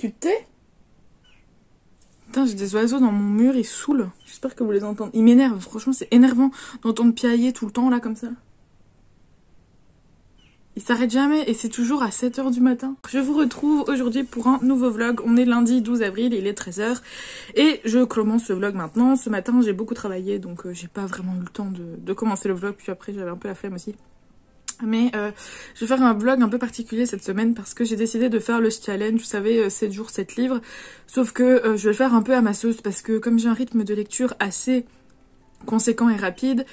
Tu te tais? Putain, j'ai des oiseaux dans mon mur, ils saoulent. J'espère que vous les entendez. Ils m'énervent, franchement, c'est énervant d'entendre piailler tout le temps, là, comme ça. Ils s'arrêtent jamais et c'est toujours à 7 h du matin. Je vous retrouve aujourd'hui pour un nouveau vlog. On est lundi 12 avril, il est 13 h. Et je commence ce vlog maintenant. Ce matin, j'ai beaucoup travaillé, donc j'ai pas vraiment eu le temps de commencer le vlog. Puis après, j'avais un peu la flemme aussi. Mais je vais faire un vlog un peu particulier cette semaine parce que j'ai décidé de faire le challenge, vous savez, 7 jours, 7 livres. Sauf que je vais le faire un peu à ma sauce parce que comme j'ai un rythme de lecture assez conséquent et rapide,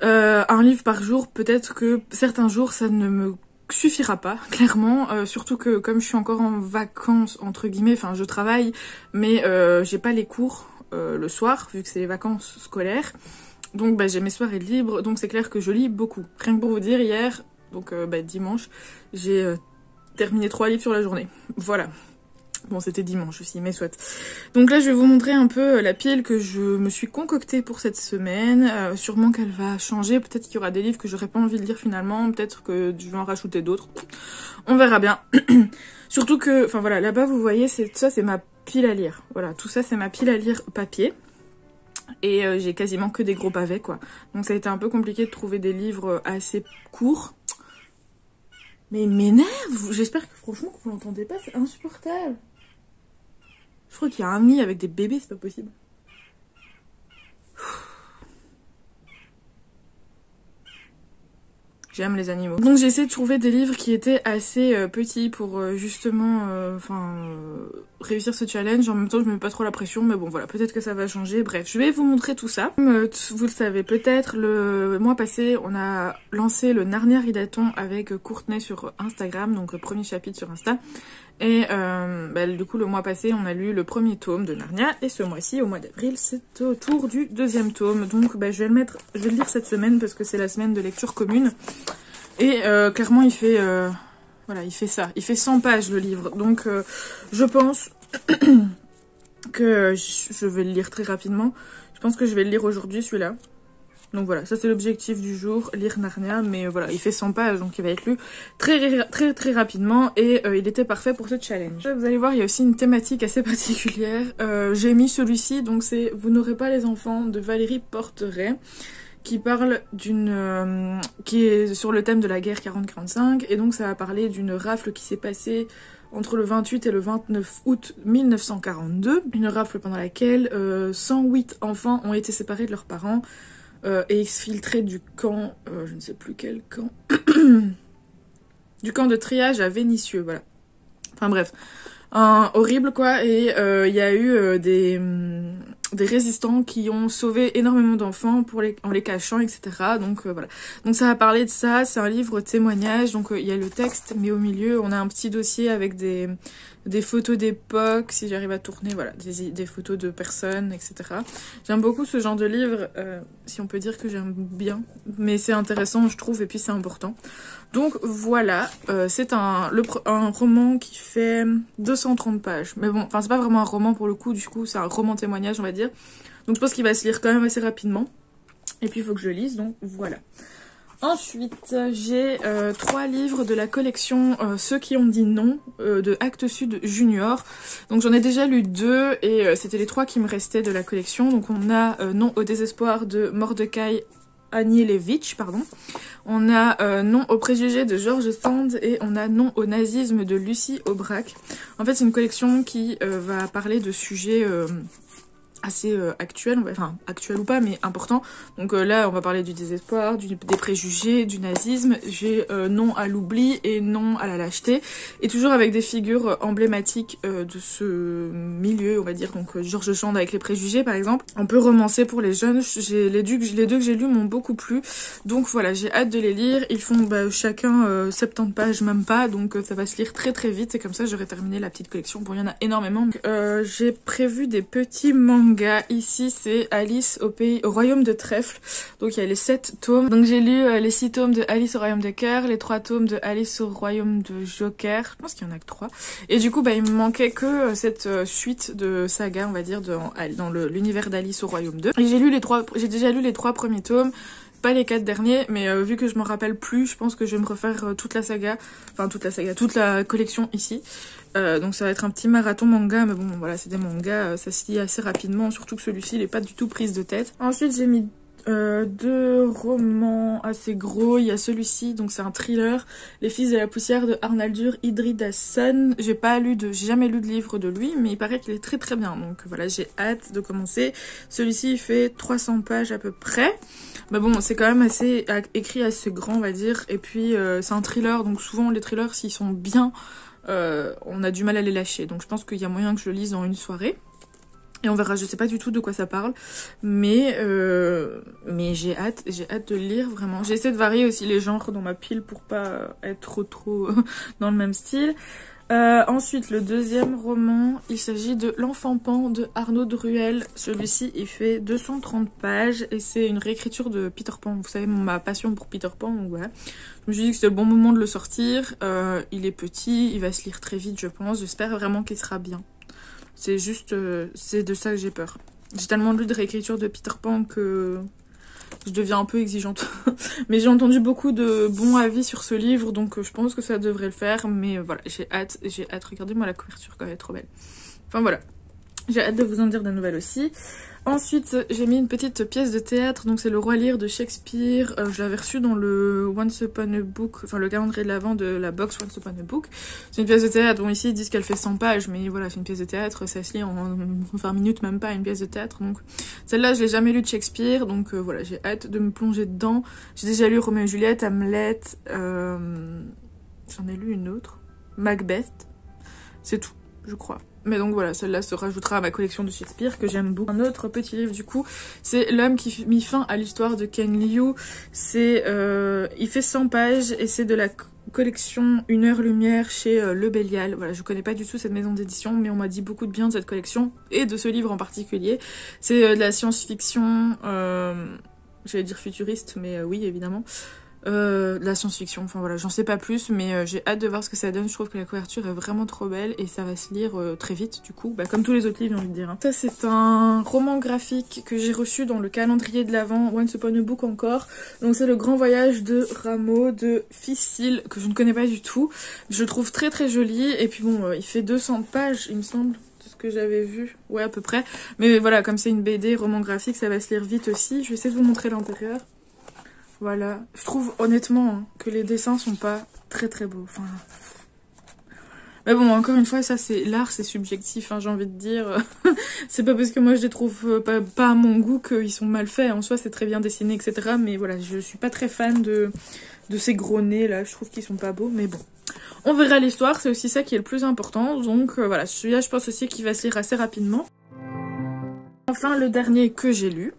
un livre par jour, peut-être que certains jours ça ne me suffira pas, clairement. Surtout que comme je suis encore en vacances, entre guillemets, enfin je travaille, mais j'ai pas les cours le soir, vu que c'est les vacances scolaires. Donc j'ai mes soirées libres, donc c'est clair que je lis beaucoup. Rien que pour vous dire, hier, donc dimanche, j'ai terminé 3 livres sur la journée. Voilà. Bon, c'était dimanche aussi, mais soit. Donc là, je vais vous montrer un peu la pile que je me suis concoctée pour cette semaine. Sûrement qu'elle va changer, peut-être qu'il y aura des livres que j'aurais pas envie de lire finalement, peut-être que je vais en rajouter d'autres. On verra bien. Surtout que, enfin voilà, là-bas, vous voyez, ça c'est ma pile à lire. Voilà, tout ça c'est ma pile à lire papier. Et j'ai quasiment que des gros pavés quoi. Donc ça a été un peu compliqué de trouver des livres assez courts. Mais il m'énerve. J'espère que franchement que vous l'entendez pas, c'est insupportable. Je crois qu'il y a un nid avec des bébés, c'est pas possible. J'aime les animaux. Donc j'ai essayé de trouver des livres qui étaient assez petits pour justement réussir ce challenge. En même temps je me mets pas trop la pression, mais bon voilà, peut-être que ça va changer. Bref, je vais vous montrer tout ça. Comme vous le savez peut-être, le mois passé on a lancé le Narnia Ridathon avec Courtenay sur Instagram, donc le premier chapitre sur Insta. Et du coup le mois passé on a lu le premier tome de Narnia et ce mois-ci, au mois d'avril, c'est au tour du deuxième tome. Donc je vais le lire cette semaine parce que c'est la semaine de lecture commune. Et clairement il fait voilà, il fait ça, il fait 100 pages le livre. Donc je pense que je vais le lire très rapidement. Je pense que je vais le lire aujourd'hui celui-là. Donc voilà, ça c'est l'objectif du jour, lire Narnia, mais voilà, il fait 100 pages, donc il va être lu très rapidement, et il était parfait pour ce challenge. Vous allez voir, il y a aussi une thématique assez particulière. J'ai mis celui-ci, donc c'est « Vous n'aurez pas les enfants » de Valérie Porteret, qui parle qui est sur le thème de la guerre 40-45, et donc ça va parler d'une rafle qui s'est passée entre le 28 et le 29 août 1942, une rafle pendant laquelle 108 enfants ont été séparés de leurs parents, et exfiltré du camp, je ne sais plus quel camp, du camp de triage à Vénissieux, voilà. Enfin bref, horrible quoi, et il y a eu des résistants qui ont sauvé énormément d'enfants en les cachant, etc. Donc voilà. Donc ça va parler de ça, c'est un livre témoignage, donc il y a le texte, mais au milieu on a un petit dossier avec des photos d'époque, si j'arrive à tourner, voilà, des photos de personnes, etc. J'aime beaucoup ce genre de livre, si on peut dire que j'aime bien, mais c'est intéressant je trouve, et puis c'est important. Donc voilà, c'est un roman qui fait 230 pages, mais bon, enfin c'est pas vraiment un roman pour le coup, du coup c'est un roman témoignage on va dire. Donc je pense qu'il va se lire quand même assez rapidement, et puis il faut que je le lise, donc voilà. Ensuite, j'ai 3 livres de la collection Ceux qui ont dit non de Actes Sud Junior. Donc j'en ai déjà lu 2 et c'était les 3 qui me restaient de la collection. Donc on a Non au désespoir de Mordecai Anielewicz, pardon. On a Non aux préjugés de George Sand et on a Non au nazisme de Lucie Aubrac. En fait c'est une collection qui va parler de sujets assez actuel, enfin actuel ou pas mais important. Donc là on va parler du désespoir, des préjugés, du nazisme. J'ai Non à l'oubli et Non à la lâcheté, et toujours avec des figures emblématiques de ce milieu on va dire. Donc George Sand avec les préjugés par exemple, un peu romancé pour les jeunes. Les deux que j'ai lus m'ont beaucoup plu, donc voilà, j'ai hâte de les lire. Ils font chacun 70 pages, même pas, donc ça va se lire très vite, et comme ça j'aurai terminé la petite collection. Bon, il y en a énormément. J'ai prévu des petits mangas. Ici c'est Alice au royaume de Trèfle, donc il y a les 7 tomes. Donc j'ai lu les 6 tomes de Alice au royaume de Cœur, les 3 tomes de Alice au royaume de Joker, je pense qu'il y en a que 3. Et du coup il me manquait que cette suite de saga on va dire dans l'univers d'Alice au royaume 2. Et j'ai déjà lu les 3 premiers tomes. pas les 4 derniers, mais vu que je m'en rappelle plus, je pense que je vais me refaire toute la collection ici. Donc ça va être un petit marathon manga, mais bon voilà, c'est des mangas, ça se lit assez rapidement, surtout que celui-ci il est pas du tout prise de tête. Ensuite j'ai mis 2 romans assez gros. Il y a celui-ci, donc c'est un thriller, Les Fils de la Poussière de Arnaldur Indridason. J'ai jamais lu de livre de lui, mais il paraît qu'il est très très bien, donc voilà, j'ai hâte de commencer. Celui-ci il fait 300 pages à peu près, mais bon c'est quand même assez écrit assez grand on va dire, et puis c'est un thriller, donc souvent les thrillers s'ils sont bien on a du mal à les lâcher, donc je pense qu'il y a moyen que je le lise dans une soirée. Et on verra, je sais pas du tout de quoi ça parle, mais j'ai hâte de le lire vraiment. J'ai essayé de varier aussi les genres dans ma pile pour pas être trop dans le même style. Ensuite, le deuxième roman, il s'agit de L'Enfant Pan de Arnaud de Ruel. Celui-ci, il fait 230 pages et c'est une réécriture de Peter Pan. Vous savez, ma passion pour Peter Pan, donc voilà. Je me suis dit que c'était le bon moment de le sortir. Il est petit, il va se lire très vite, je pense. J'espère vraiment qu'il sera bien. C'est juste, c'est de ça que j'ai peur. J'ai tellement lu de réécriture de Peter Pan que je deviens un peu exigeante. Mais j'ai entendu beaucoup de bons avis sur ce livre, donc je pense que ça devrait le faire. Mais voilà, j'ai hâte. Regardez-moi la couverture quand elle est trop belle. Enfin voilà, j'ai hâte de vous en dire des nouvelles aussi. Ensuite, j'ai mis une petite pièce de théâtre, donc c'est Le Roi Lear de Shakespeare. Je l'avais reçu dans le Once Upon a Book, enfin le calendrier de l'Avent de la box Once Upon a Book. C'est une pièce de théâtre, bon ici ils disent qu'elle fait 100 pages, mais voilà, c'est une pièce de théâtre, ça se lit en 20 minutes, même pas une pièce de théâtre. Donc celle-là, je l'ai jamais lue de Shakespeare, donc voilà, j'ai hâte de me plonger dedans. J'ai déjà lu Roméo et Juliette, Hamlet, j'en ai lu une autre, Macbeth, c'est tout, je crois. Mais donc voilà, celle-là se rajoutera à ma collection de Shakespeare que j'aime beaucoup. Un autre petit livre du coup, c'est L'homme qui mit fin à l'histoire de Ken Liu. Il fait 100 pages et c'est de la collection Une heure lumière chez Le Bélial. Voilà, je connais pas du tout cette maison d'édition, mais on m'a dit beaucoup de bien de cette collection et de ce livre en particulier. C'est de la science-fiction, j'allais dire futuriste, mais oui évidemment. De la science-fiction, enfin voilà, j'en sais pas plus, mais j'ai hâte de voir ce que ça donne. Je trouve que la couverture est vraiment trop belle et ça va se lire très vite du coup, comme tous les autres livres j'ai envie de dire. Ça c'est un roman graphique que j'ai reçu dans le calendrier de l'Avent, Once Upon a Book encore. Donc c'est Le Grand Voyage de Rameau de Ficile, que je ne connais pas du tout. Je trouve très très joli, et puis bon, il fait 200 pages il me semble, ce que j'avais vu, ouais à peu près. Mais voilà, comme c'est une BD, roman graphique, ça va se lire vite aussi. Je vais essayer de vous montrer l'intérieur. Voilà, je trouve honnêtement que les dessins sont pas très très beaux. Enfin, mais bon, encore une fois, ça c'est l'art, c'est subjectif, hein, j'ai envie de dire. C'est pas parce que moi je les trouve pas à mon goût qu'ils sont mal faits. En soi, c'est très bien dessiné, etc. Mais voilà, je suis pas très fan de ces gros nez là. Je trouve qu'ils sont pas beaux, mais bon. On verra l'histoire, c'est aussi ça qui est le plus important. Donc voilà, celui-là, je pense aussi qu'il va se lire assez rapidement. Enfin, le dernier que j'ai lu.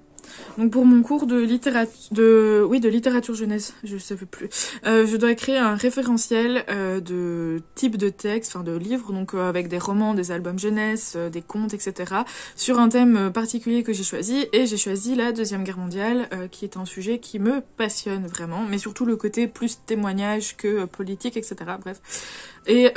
Donc pour mon cours de littérature jeunesse, je savais plus, je dois créer un référentiel de type de texte, enfin de livres, donc avec des romans, des albums jeunesse, des contes, etc. sur un thème particulier que j'ai choisi, et j'ai choisi la Deuxième Guerre mondiale, qui est un sujet qui me passionne vraiment, mais surtout le côté plus témoignage que politique, etc. Bref. Et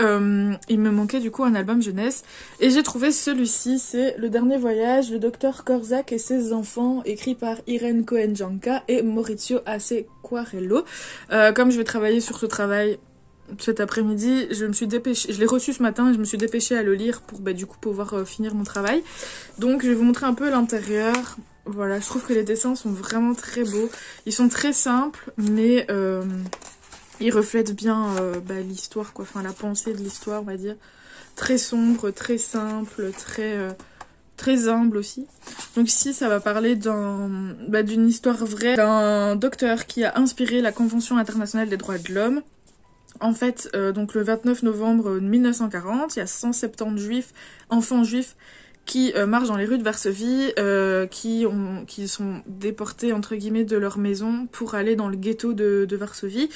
il me manquait du coup un album jeunesse, et j'ai trouvé celui-ci, c'est Le Dernier Voyage, le docteur Korczak et ses enfants, écrit par Irène Cohen-Janka et Maurizio Acequarello. Comme je vais travailler sur ce travail cet après-midi, je me suis dépêchée, je l'ai reçu ce matin et je me suis dépêchée à le lire pour du coup pouvoir finir mon travail. Donc je vais vous montrer un peu l'intérieur. Voilà, je trouve que les dessins sont vraiment très beaux. Ils sont très simples, mais ils reflètent bien l'histoire, quoi, enfin la pensée de l'histoire, on va dire. Très sombre, très simple, très humble aussi. Donc ici, ça va parler d'une histoire vraie, d'un docteur qui a inspiré la Convention internationale des droits de l'homme. En fait, donc le 29 novembre 1940, il y a 170 enfants juifs qui marchent dans les rues de Varsovie, qui sont déportés entre guillemets de leur maison pour aller dans le ghetto de Varsovie.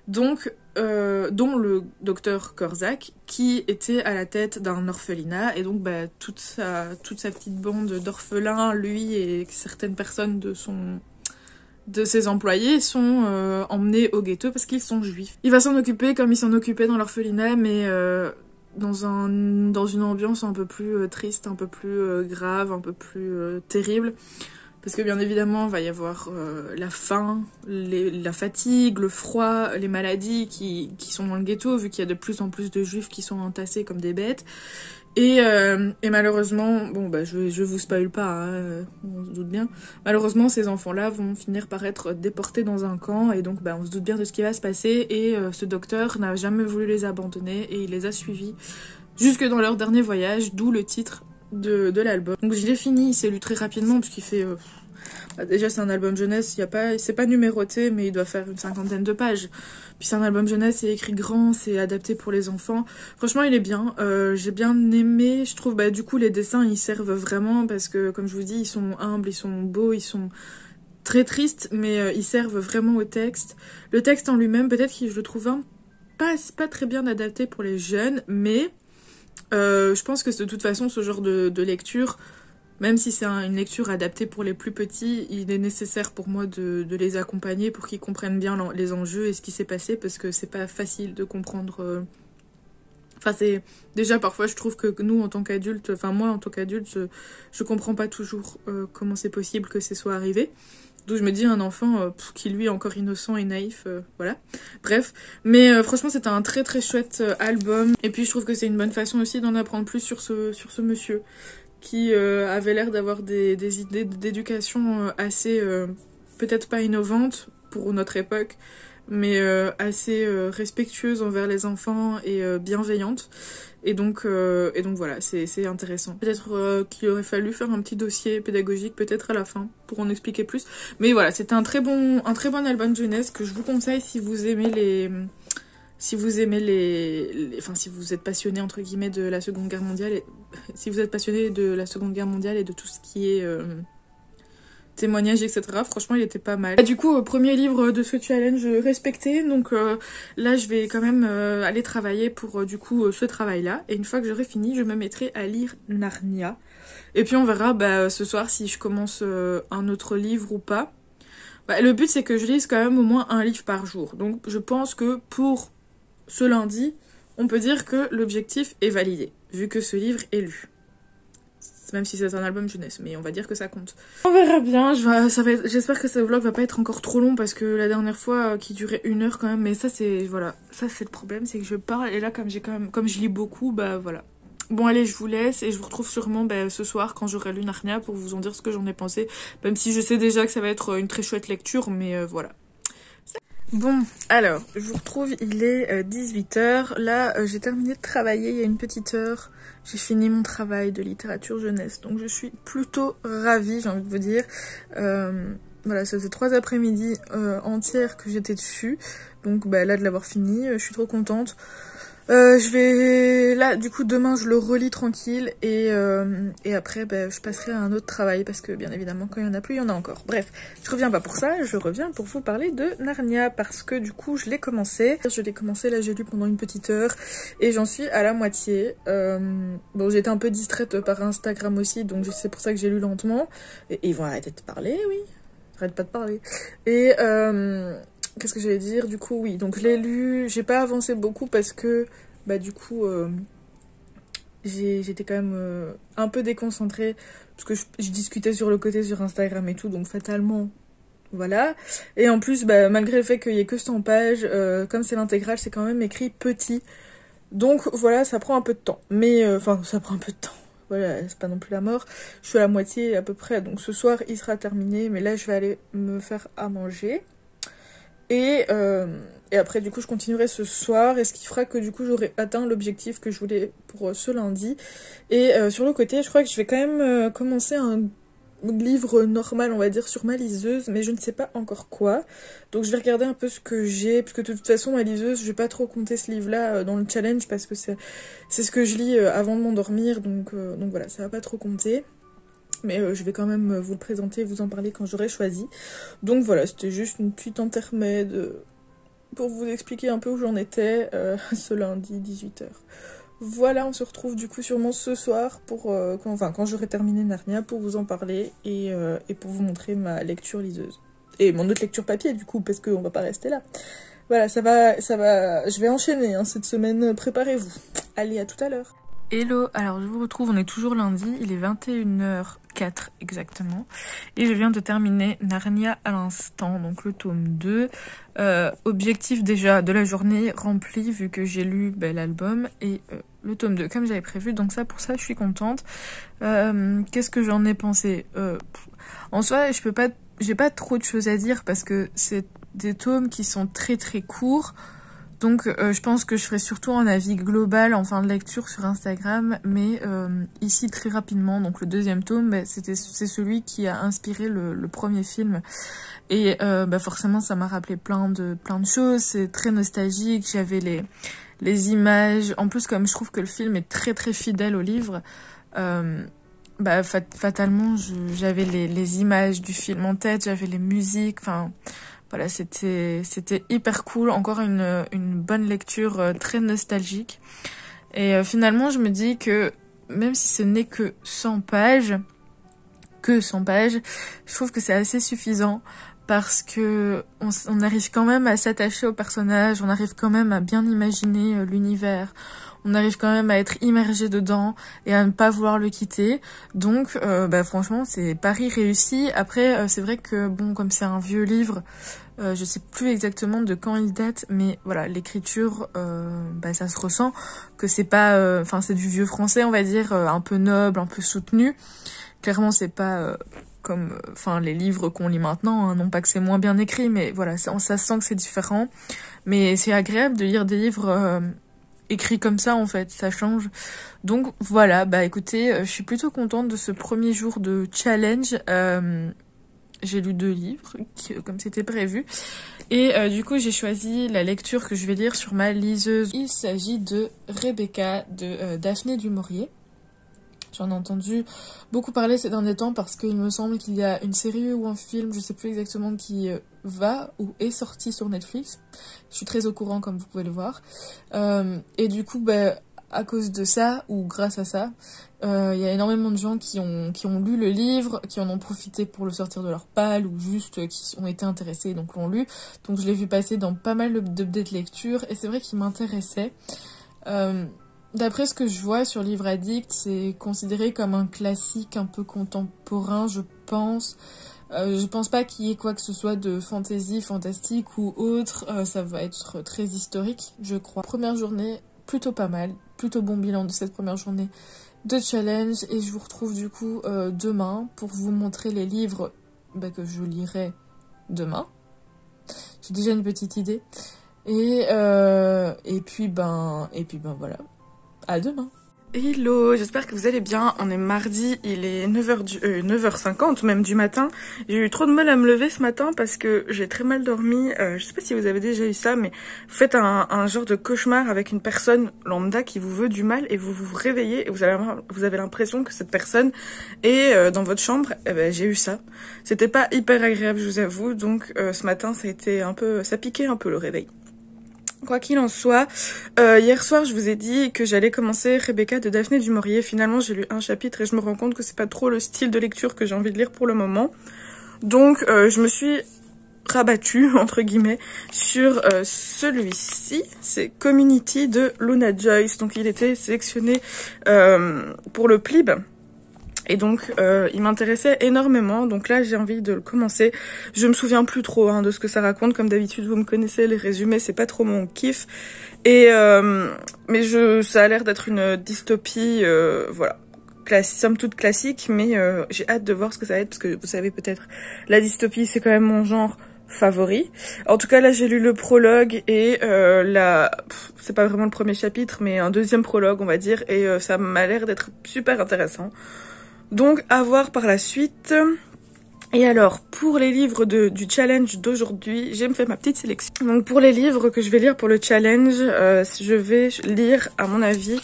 Donc, dont le docteur Korczak, qui était à la tête d'un orphelinat, et donc toute sa petite bande d'orphelins, lui et certaines personnes de ses employés sont emmenés au ghetto parce qu'ils sont juifs. Il va s'en occuper comme il s'en occupait dans l'orphelinat, mais dans une ambiance un peu plus triste, un peu plus grave, un peu plus terrible. parce que bien évidemment, il va y avoir la faim, la fatigue, le froid, les maladies qui sont dans le ghetto, vu qu'il y a de plus en plus de juifs qui sont entassés comme des bêtes. Et malheureusement, bon bah je vous spoil pas, hein, on se doute bien. Malheureusement, ces enfants-là vont finir par être déportés dans un camp, et donc bah on se doute bien de ce qui va se passer. Et ce docteur n'a jamais voulu les abandonner et il les a suivis jusque dans leur dernier voyage, d'où le titre de l'album. Donc je l'ai fini, il s'est lu très rapidement parce qu'il fait... bah, déjà c'est un album jeunesse, c'est pas numéroté, mais il doit faire une 50aine de pages. Puis c'est un album jeunesse, c'est écrit grand, c'est adapté pour les enfants. Franchement il est bien, j'ai bien aimé, je trouve, bah du coup les dessins ils servent vraiment parce que comme je vous dis, ils sont humbles, ils sont beaux, ils sont très tristes, mais ils servent vraiment au texte. Le texte en lui-même, peut-être que je le trouve pas très bien adapté pour les jeunes, mais je pense que de toute façon ce genre de lecture, même si c'est une lecture adaptée pour les plus petits, il est nécessaire pour moi de les accompagner pour qu'ils comprennent bien les enjeux et ce qui s'est passé, parce que c'est pas facile de comprendre. Enfin, c'est déjà parfois je trouve que nous en tant qu'adultes, enfin moi en tant qu'adulte, je comprends pas toujours comment c'est possible que ce soit arrivé. D'où je me dis un enfant qui lui est encore innocent et naïf, voilà. Bref, mais franchement c'était un très très chouette album. Et puis je trouve que c'est une bonne façon aussi d'en apprendre plus sur ce monsieur qui avait l'air d'avoir des idées d'éducation assez, peut-être pas innovantes pour notre époque, mais assez respectueuses envers les enfants et bienveillantes. Et donc voilà, c'est intéressant. Peut-être qu'il aurait fallu faire un petit dossier pédagogique peut-être à la fin pour en expliquer plus. Mais voilà, c'était un très bon album jeunesse que je vous conseille si vous aimez si vous êtes passionné entre guillemets de la Seconde Guerre mondiale, si vous êtes passionné de la Seconde Guerre mondiale et de tout ce qui est témoignages, etc. Franchement, il était pas mal. Du coup, premier livre de ce challenge respecté, donc là, je vais quand même aller travailler pour du coup ce travail-là. Et une fois que j'aurai fini, je me mettrai à lire Narnia. Et puis on verra ce soir si je commence un autre livre ou pas. Le but, c'est que je lise quand même au moins un livre par jour. Donc je pense que pour ce lundi, on peut dire que l'objectif est validé, vu que ce livre est lu. Même si c'est un album jeunesse, mais on va dire que ça compte. On verra bien, j'espère que ce vlog va pas être encore trop long, parce que la dernière fois, qui durait 1 heure quand même, mais ça c'est, voilà, ça c'est le problème, c'est que je parle, et là comme je lis beaucoup, bah voilà. Bon allez, je vous laisse, et je vous retrouve sûrement ce soir quand j'aurai lu Narnia pour vous en dire ce que j'en ai pensé, même si je sais déjà que ça va être une très chouette lecture, mais voilà. Bon, alors, je vous retrouve, il est 18h. Là, j'ai terminé de travailler il y a une petite heure. J'ai fini mon travail de littérature jeunesse, donc je suis plutôt ravie, j'ai envie de vous dire. Voilà, ça faisait 3 après-midi entières que j'étais dessus. Donc là, de l'avoir fini, je suis trop contente. Là, du coup, demain, je le relis tranquille et après, je passerai à un autre travail parce que, bien évidemment, quand il y en a plus, il y en a encore. Bref, je reviens pas pour ça, je reviens pour vous parler de Narnia parce que, du coup, je l'ai commencé. Là, j'ai lu pendant une petite heure et j'en suis à la moitié. Bon, j'étais un peu distraite par Instagram aussi, donc c'est pour ça que j'ai lu lentement. Et ils vont arrêter de parler, oui. Arrête pas de parler. Et qu'est-ce que j'allais dire? Du coup, oui, donc je l'ai lu, j'ai pas avancé beaucoup parce que, du coup, j'étais quand même un peu déconcentrée, parce que je discutais sur le côté sur Instagram et tout, donc fatalement, voilà. Et en plus, malgré le fait qu'il y ait que 100 pages, comme c'est l'intégrale, c'est quand même écrit petit. Donc voilà, ça prend un peu de temps. Mais, ça prend un peu de temps. Voilà, c'est pas non plus la mort. Je suis à la moitié à peu près, donc ce soir, il sera terminé, mais là, je vais aller me faire à manger. Et après du coup je continuerai ce soir, et ce qui fera que du coup j'aurai atteint l'objectif que je voulais pour ce lundi. Et sur le côté je crois que je vais quand même commencer un livre normal on va dire sur ma liseuse, mais je ne sais pas encore quoi. Donc je vais regarder un peu ce que j'ai, parce que de toute façon ma liseuse je vais pas trop compter ce livre là dans le challenge, parce que c'est ce que je lis avant de m'endormir, donc voilà, ça va pas trop compter. Mais je vais quand même vous le présenter, vous en parler quand j'aurai choisi. Donc voilà, c'était juste une petite intermède pour vous expliquer un peu où j'en étais ce lundi 18h. Voilà, on se retrouve du coup sûrement ce soir pour quand j'aurai terminé Narnia, pour vous en parler et pour vous montrer ma lecture liseuse. Et mon autre lecture papier du coup, parce qu'on va pas rester là. Voilà, ça va, je vais enchaîner cette semaine, préparez-vous. Allez, à tout à l'heure. Hello, alors je vous retrouve, on est toujours lundi, il est 21h04 exactement. Et je viens de terminer Narnia à l'instant, donc le tome 2. Objectif déjà de la journée rempli vu que j'ai lu l'album et le tome 2 comme j'avais prévu. Donc ça, pour ça, je suis contente. Qu'est-ce que j'en ai pensé En soi, j'ai pas trop de choses à dire parce que c'est des tomes qui sont très très courts. Donc je pense que je ferai surtout un avis global en fin de lecture sur Instagram, mais ici très rapidement, donc le deuxième tome, c'est celui qui a inspiré le premier film. Et forcément ça m'a rappelé plein de choses, c'est très nostalgique, j'avais les images, en plus comme je trouve que le film est très très fidèle au livre, fatalement j'avais les images du film en tête, j'avais les musiques, enfin... Voilà, c'était hyper cool, encore une bonne lecture très nostalgique. Et finalement, je me dis que même si ce n'est que 100 pages, je trouve que c'est assez suffisant parce que on arrive quand même à s'attacher au personnage, on arrive quand même à bien imaginer l'univers. On arrive quand même à être immergé dedans et à ne pas vouloir le quitter. Donc, franchement, c'est pari réussi. Après, c'est vrai que, bon, comme c'est un vieux livre, je sais plus exactement de quand il date, mais voilà, l'écriture, ça se ressent que c'est pas... c'est du vieux français, on va dire, un peu noble, un peu soutenu. Clairement, c'est pas... comme les livres qu'on lit maintenant, hein, non pas que c'est moins bien écrit, mais voilà, ça sent que c'est différent. Mais c'est agréable de lire des livres... écrit comme ça en fait, ça change. Donc voilà, écoutez, je suis plutôt contente de ce premier jour de challenge. J'ai lu 2 livres, comme c'était prévu. Et du coup, j'ai choisi la lecture que je vais lire sur ma liseuse. Il s'agit de Rebecca de Daphné du Maurier. J'en ai entendu beaucoup parler ces derniers temps parce qu'il me semble qu'il y a une série ou un film, je sais plus exactement, qui va ou est sorti sur Netflix. Je suis très au courant comme vous pouvez le voir. Et du coup, à cause de ça, ou grâce à ça, il y a énormément de gens qui ont lu le livre, qui en ont profité pour le sortir de leur palle ou juste qui ont été intéressés et donc l'ont lu. Donc je l'ai vu passer dans pas mal de lectures et c'est vrai qu'il m'intéressait. D'après ce que je vois sur Livre Addict, c'est considéré comme un classique un peu contemporain, je pense. Je pense pas qu'il y ait quoi que ce soit de fantasy, fantastique ou autre. Ça va être très historique, je crois. Première journée, plutôt pas mal. Plutôt bon bilan de cette première journée de challenge. Et je vous retrouve du coup demain pour vous montrer les livres que je lirai demain. J'ai déjà une petite idée. Et puis voilà. À demain. Hello, j'espère que vous allez bien. On est mardi, il est 9h50 même du matin. J'ai eu trop de mal à me lever ce matin parce que j'ai très mal dormi. Je sais pas si vous avez déjà eu ça, mais vous faites un genre de cauchemar avec une personne lambda qui vous veut du mal et vous vous réveillez et vous avez l'impression que cette personne est dans votre chambre. J'ai eu ça. C'était pas hyper agréable, je vous avoue. Donc ce matin, ça piquait un peu le réveil. Quoi qu'il en soit, hier soir je vous ai dit que j'allais commencer Rebecca de Daphné du Maurier. Finalement j'ai lu un chapitre et je me rends compte que c'est pas trop le style de lecture que j'ai envie de lire pour le moment. Donc je me suis rabattue entre guillemets sur celui-ci, c'est Community de Luna Joyce. Donc il était sélectionné pour le PLIB. Et donc, il m'intéressait énormément. Donc là, j'ai envie de le commencer. Je me souviens plus trop de ce que ça raconte. Comme d'habitude, vous me connaissez, les résumés, c'est pas trop mon kiff. Et mais ça a l'air d'être une dystopie, voilà, somme toute classique. Mais j'ai hâte de voir ce que ça va être parce que vous savez peut-être, la dystopie, c'est quand même mon genre favori. En tout cas, là, j'ai lu le prologue et c'est pas vraiment le premier chapitre, mais un deuxième prologue, on va dire. Et ça m'a l'air d'être super intéressant. Donc, à voir par la suite. Et alors, pour les livres du challenge d'aujourd'hui, j'ai fait ma petite sélection. Donc, pour les livres que je vais lire pour le challenge, je vais lire, à mon avis,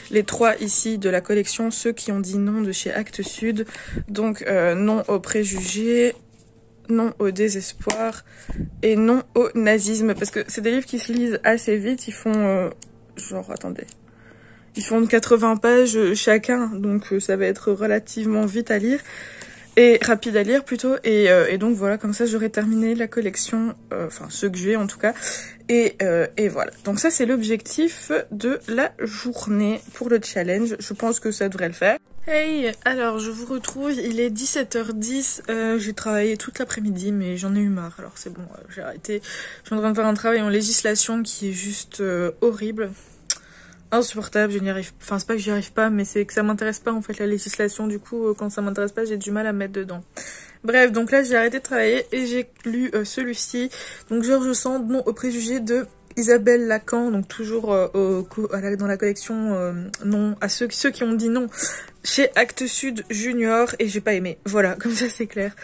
les 3 ici de la collection, ceux qui ont dit non de chez Actes Sud. Donc, non aux préjugés, non au désespoir et non au nazisme. Parce que c'est des livres qui se lisent assez vite, ils font... Ils font 80 pages chacun, donc ça va être relativement vite à lire. et rapide à lire plutôt, et donc voilà, comme ça j'aurai terminé la collection, enfin ce que j'ai en tout cas, et voilà. Donc ça c'est l'objectif de la journée pour le challenge, je pense que ça devrait le faire. Hey, alors je vous retrouve, il est 17h10, j'ai travaillé toute l'après-midi mais j'en ai eu marre, alors c'est bon, j'ai arrêté. Je suis en train de faire un travail en législation qui est juste horrible, insupportable, je n'y arrive, enfin c'est pas que j'y arrive pas, mais c'est que ça m'intéresse pas en fait la législation, du coup quand ça m'intéresse pas j'ai du mal à me mettre dedans. Bref, donc là j'ai arrêté de travailler et j'ai lu celui-ci, donc George Sand, Non aux préjugés de Isabelle Lacan, donc toujours dans la collection non à ceux qui ont dit non chez Actes Sud Junior, et j'ai pas aimé, voilà, comme ça c'est clair.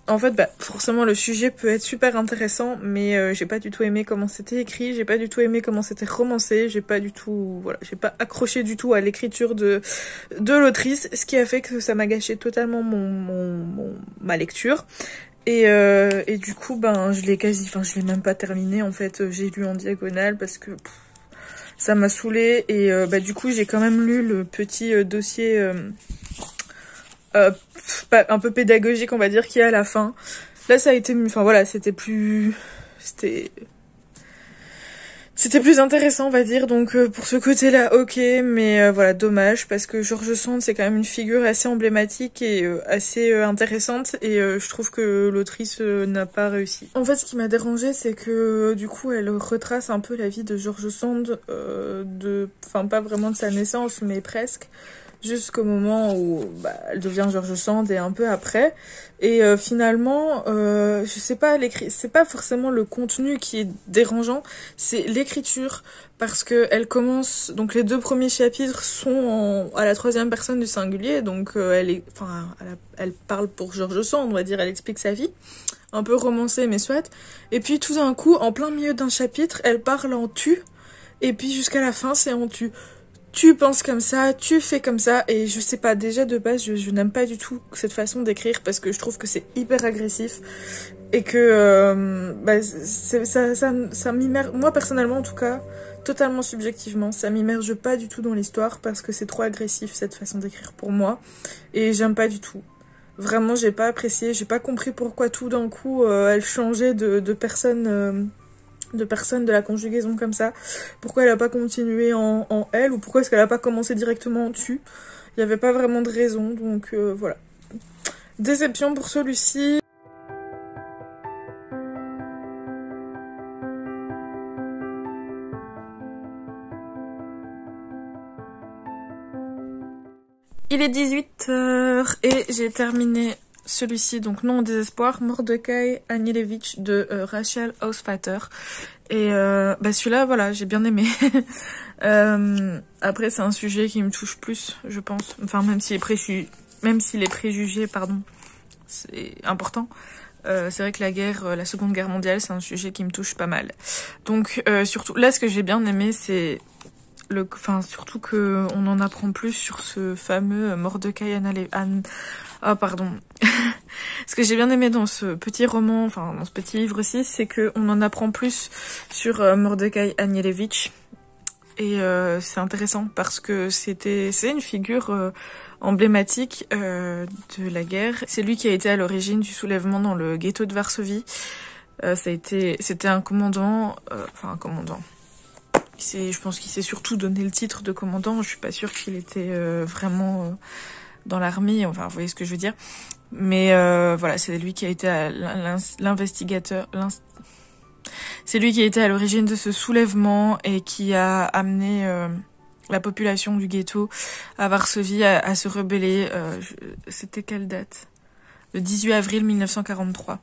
En fait, bah, forcément le sujet peut être super intéressant, mais j'ai pas du tout aimé comment c'était écrit, j'ai pas du tout aimé comment c'était romancé, j'ai pas du tout, voilà, j'ai pas accroché du tout à l'écriture de l'autrice, ce qui a fait que ça m'a gâché totalement ma lecture. Et du coup, ben, je l'ai même pas terminé, en fait, j'ai lu en diagonale parce que ça m'a saoulée, et bah, du coup, j'ai quand même lu le petit dossier un peu pédagogique, on va dire, qui est à la fin. Là, ça a été, enfin voilà, c'était plus intéressant, on va dire, donc pour ce côté-là, ok, mais voilà, dommage, parce que George Sand, c'est quand même une figure assez emblématique et assez intéressante, et je trouve que l'autrice n'a pas réussi. En fait, ce qui m'a dérangée, c'est que du coup, elle retrace un peu la vie de George Sand, enfin pas vraiment de sa naissance, mais presque, jusqu'au moment où bah, elle devient George Sand et un peu après. Et finalement, je sais pas, c'est pas forcément le contenu qui est dérangeant, c'est l'écriture, parce que elle commence, donc les 2 premiers chapitres sont à la 3e personne du singulier, donc elle parle pour George Sand, on va dire, elle explique sa vie, un peu romancée mais soit. Et puis tout d'un coup, en plein milieu d'un chapitre, elle parle en tu, et puis jusqu'à la fin c'est en tu. Tu penses comme ça, tu fais comme ça, et je sais pas, déjà de base je n'aime pas du tout cette façon d'écrire parce que je trouve que c'est hyper agressif et que bah, ça m'immerge, moi personnellement en tout cas, totalement subjectivement, ça m'immerge pas du tout dans l'histoire parce que c'est trop agressif cette façon d'écrire pour moi, et j'aime pas du tout. Vraiment j'ai pas apprécié, j'ai pas compris pourquoi tout d'un coup elle changeait de personne... de personnes de la conjugaison comme ça, pourquoi elle a pas continué en elle, ou pourquoi est-ce qu'elle a pas commencé directement en tu. Il n'y avait pas vraiment de raison, donc voilà. Déception pour celui-ci. Il est 18h et j'ai terminé celui-ci, donc Non au désespoir, Mordecai Anielewicz de Rachel Hausfater. Et bah celui-là, voilà, j'ai bien aimé. Après, c'est un sujet qui me touche plus, je pense. Enfin, même si les préjugés, pardon, c'est important. C'est vrai que la guerre, la Seconde Guerre mondiale, c'est un sujet qui me touche pas mal. Donc, surtout, là, ce que j'ai bien aimé, c'est surtout que on en apprend plus sur ce fameux Mordecai Ah, pardon. Ce que j'ai bien aimé dans ce petit roman, enfin dans ce petit livre-ci, c'est qu'on en apprend plus sur Mordecai Anielewicz. Et c'est intéressant parce que c'est une figure emblématique de la guerre. C'est lui qui a été à l'origine du soulèvement dans le ghetto de Varsovie. C'était un commandant, un commandant. Je pense qu'il s'est surtout donné le titre de commandant. Je suis pas sûre qu'il était vraiment dans l'armée. Enfin, vous voyez ce que je veux dire. Mais voilà, c'est lui qui a été l'investigateur. C'est lui qui a été à l'origine de ce soulèvement et qui a amené la population du ghetto à Varsovie à se rebeller. C'était quelle date? Le 18 avril 1943.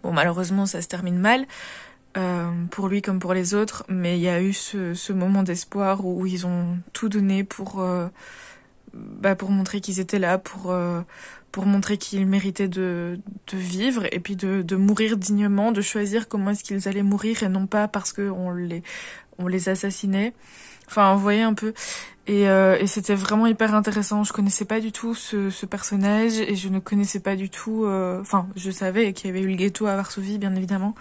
Bon, malheureusement, ça se termine mal. Pour lui comme pour les autres, mais il y a eu ce moment d'espoir où ils ont tout donné pour montrer qu'ils étaient là, pour montrer qu'ils méritaient de vivre et puis de mourir dignement, de choisir comment est-ce qu'ils allaient mourir et non pas parce que on les assassinait. Enfin, vous voyez un peu. Et c'était vraiment hyper intéressant. Je connaissais pas du tout ce personnage et je ne connaissais pas du tout... je savais qu'il y avait eu le ghetto à Varsovie, bien évidemment.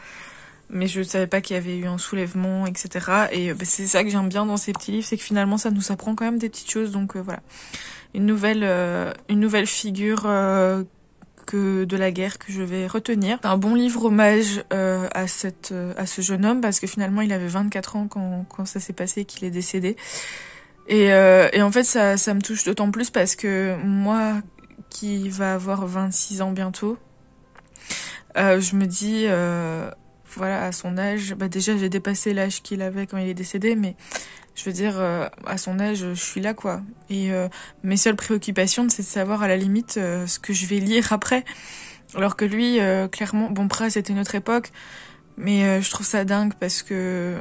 mais je savais pas qu'il y avait eu un soulèvement, etc. Et c'est ça que j'aime bien dans ces petits livres, c'est que finalement ça nous apprend quand même des petites choses. Donc voilà, une nouvelle figure que de la guerre que je vais retenir. C'est un bon livre hommage à ce jeune homme, parce que finalement il avait 24 ans quand ça s'est passé, qu'il est décédé. Et en fait ça me touche d'autant plus parce que moi qui va avoir 26 ans bientôt, je me dis voilà, à son âge, déjà j'ai dépassé l'âge qu'il avait quand il est décédé, mais je veux dire, à son âge, je suis là, quoi. Et mes seules préoccupations, c'est de savoir à la limite ce que je vais lire après. Alors que lui, clairement, bon, après c'était notre époque, mais je trouve ça dingue parce que,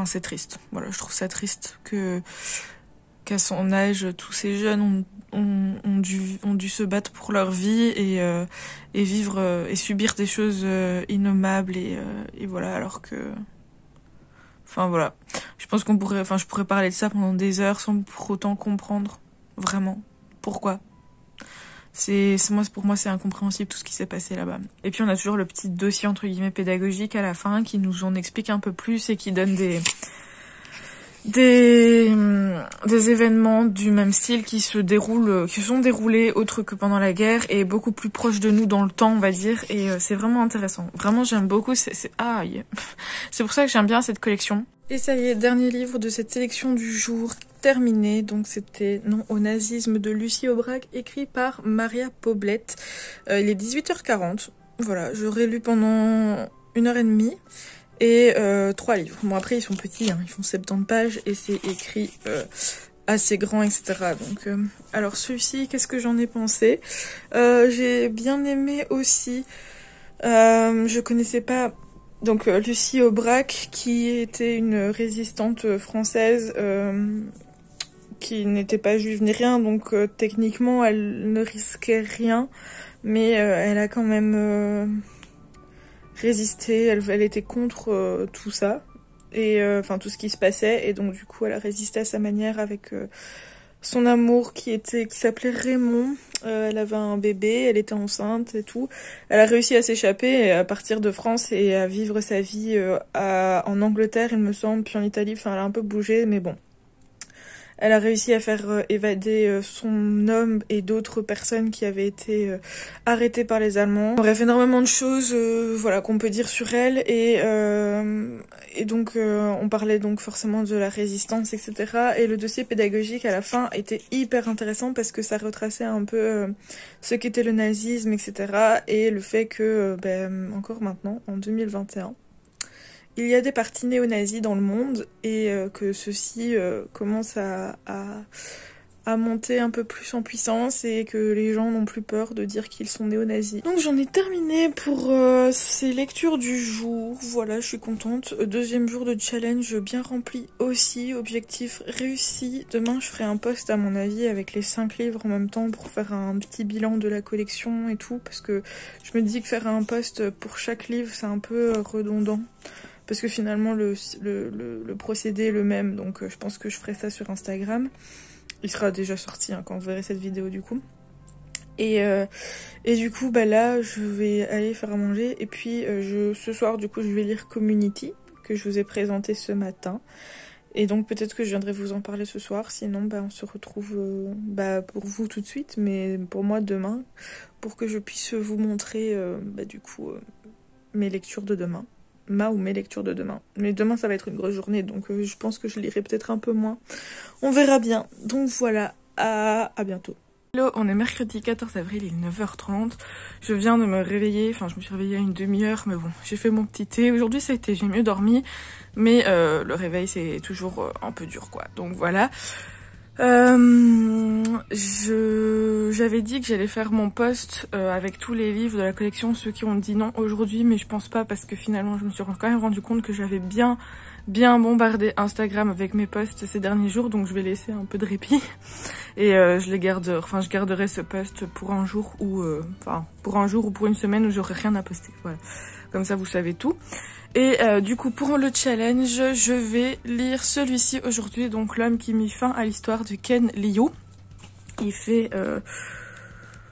c'est triste. Voilà, je trouve ça triste qu'à son âge, tous ces jeunes ont dû se battre pour leur vie et vivre et subir des choses innommables et voilà, alors que... Enfin voilà, je pense je pourrais parler de ça pendant des heures sans pour autant comprendre vraiment pourquoi. Pour moi c'est incompréhensible tout ce qui s'est passé là-bas. Et puis on a toujours le petit dossier entre guillemets pédagogique à la fin qui nous en explique un peu plus et qui donne des événements du même style qui sont déroulés autre que pendant la guerre et beaucoup plus proches de nous dans le temps, on va dire, et c'est vraiment intéressant. Vraiment, j'aime beaucoup, c'est pour ça que j'aime bien cette collection. Et ça y est, dernier livre de cette sélection du jour terminé. Donc c'était Non au nazisme de Lucie Aubrac, écrit par Maria Poblete. Il est 18h40. Voilà, j'aurais lu pendant 1h30. Et 3 livres. Bon après ils sont petits, hein, ils font 70 pages et c'est écrit assez grand, etc. Donc alors celui-ci, qu'est-ce que j'en ai pensé? J'ai bien aimé aussi. Je connaissais pas donc Lucie Aubrac, qui était une résistante française qui n'était pas juive ni rien, donc techniquement elle ne risquait rien, mais elle a quand même résister, elle était contre tout ça et tout ce qui se passait, et donc du coup elle a résisté à sa manière avec son amour qui s'appelait Raymond. Elle avait un bébé, elle était enceinte et tout. Elle a réussi à s'échapper, à partir de France et à vivre sa vie en Angleterre, il me semble, puis en Italie. Enfin, elle a un peu bougé, mais bon. Elle a réussi à faire évader son homme et d'autres personnes qui avaient été arrêtées par les Allemands. Bref, énormément de choses voilà, qu'on peut dire sur elle. Et donc, on parlait donc forcément de la résistance, etc. Et le dossier pédagogique à la fin était hyper intéressant parce que ça retraçait un peu ce qu'était le nazisme, etc. Et le fait que, encore maintenant, en 2021... il y a des partis néo-nazis dans le monde et que ceux-ci commencent à monter un peu plus en puissance et que les gens n'ont plus peur de dire qu'ils sont néo-nazis. Donc j'en ai terminé pour ces lectures du jour. Voilà, je suis contente. Deuxième jour de challenge bien rempli aussi. Objectif réussi. Demain je ferai un post à mon avis avec les 5 livres en même temps pour faire un petit bilan de la collection et tout. Parce que je me dis que faire un post pour chaque livre c'est un peu redondant. Parce que finalement le procédé est le même, donc je pense que je ferai ça sur Instagram. Il sera déjà sorti quand vous verrez cette vidéo du coup. Et du coup là je vais aller faire à manger et puis ce soir du coup je vais lire Community que je vous ai présenté ce matin. Et donc peut-être que je viendrai vous en parler ce soir, sinon on se retrouve pour vous tout de suite, mais pour moi demain, pour que je puisse vous montrer du coup mes lectures de demain. Mes lectures de demain. Mais demain ça va être une grosse journée, donc je pense que je lirai peut-être un peu moins. On verra bien. Donc voilà, à bientôt. Hello, on est mercredi 14 avril, il est 9h30. Je viens de me réveiller, je me suis réveillée à une demi-heure, mais bon, j'ai fait mon petit thé. Aujourd'hui j'ai mieux dormi, mais le réveil c'est toujours un peu dur quoi. Donc voilà. J'avais dit que j'allais faire mon post avec tous les livres de la collection, ceux qui ont dit non aujourd'hui, mais je pense pas parce que finalement je me suis quand même rendu compte que j'avais bien bombardé Instagram avec mes posts ces derniers jours, donc je vais laisser un peu de répit et je garderai ce post pour un jour ou pour une semaine où j'aurai rien à poster. Voilà, comme ça vous savez tout. Et du coup pour le challenge je vais lire celui-ci aujourd'hui, donc L'homme qui mit fin à l'histoire de Ken Liu. Il fait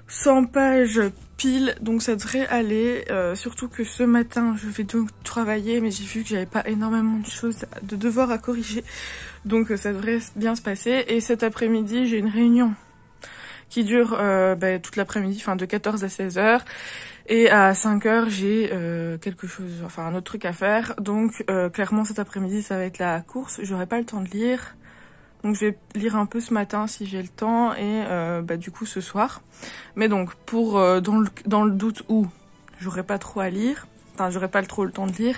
100 pages pile, donc ça devrait aller. Surtout que ce matin, je vais donc travailler, mais j'ai vu que j'avais pas énormément de choses, de devoirs à corriger. Donc ça devrait bien se passer. Et cet après-midi, j'ai une réunion qui dure toute l'après-midi, enfin de 14 à 16 heures. Et à 5 heures, j'ai quelque chose, enfin un autre truc à faire. Donc clairement cet après-midi, ça va être la course. J'aurai pas le temps de lire. Donc je vais lire un peu ce matin si j'ai le temps et du coup ce soir. Mais donc pour dans le doute où j'aurai pas trop à lire, enfin j'aurai pas trop le temps de lire,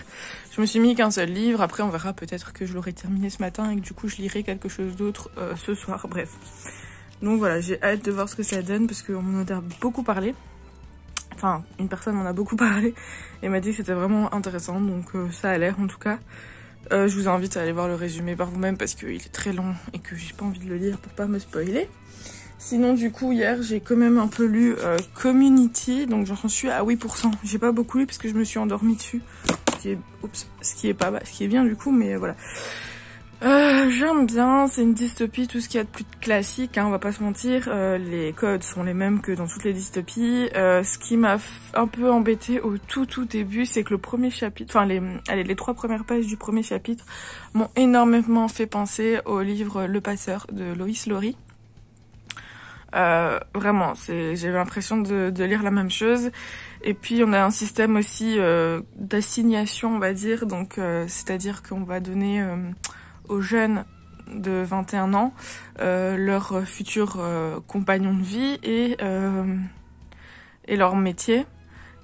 je me suis mis qu'un seul livre. Après on verra, peut-être que je l'aurai terminé ce matin et que du coup je lirai quelque chose d'autre ce soir. Bref. Donc voilà, j'ai hâte de voir ce que ça donne parce qu'on m'en a beaucoup parlé. Enfin, une personne m'en a beaucoup parlé et m'a dit que c'était vraiment intéressant. Donc ça a l'air en tout cas. Je vous invite à aller voir le résumé par vous-même parce qu'il est très long et que j'ai pas envie de le lire pour pas me spoiler. Sinon du coup hier j'ai quand même un peu lu Community, donc j'en suis à 8%. J'ai pas beaucoup lu parce que je me suis endormie dessus, ce qui est bien du coup, mais voilà. J'aime bien, c'est une dystopie, tout ce qu'il y a de plus classique, hein, on va pas se mentir, les codes sont les mêmes que dans toutes les dystopies. Ce qui m'a un peu embêtée au tout début, c'est que le premier chapitre, enfin les 3 premières pages du premier chapitre m'ont énormément fait penser au livre Le Passeur de Lois Lowry. Vraiment, j'ai l'impression de lire la même chose. Et puis on a un système aussi d'assignation, on va dire, donc c'est-à-dire qu'on va donner aux jeunes de 21 ans leur futur compagnon de vie et leur métier,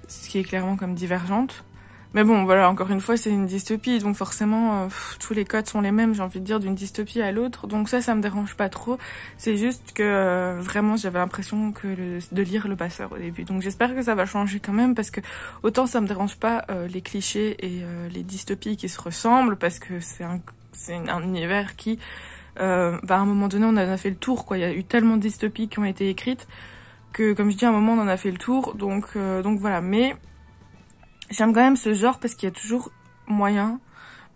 ce qui est clairement comme divergente. Mais bon, voilà, encore une fois, c'est une dystopie, donc forcément, tous les codes sont les mêmes, j'ai envie de dire, d'une dystopie à l'autre. Donc ça me dérange pas trop. C'est juste que vraiment, j'avais l'impression de lire Le Passeur au début. Donc j'espère que ça va changer quand même, parce que autant ça me dérange pas les clichés et les dystopies qui se ressemblent, parce que c'est un univers qui, à un moment donné, on en a fait le tour, quoi. Il y a eu tellement de dystopies qui ont été écrites que, comme je dis, à un moment, on en a fait le tour. Donc voilà, mais j'aime quand même ce genre parce qu'il y a toujours moyen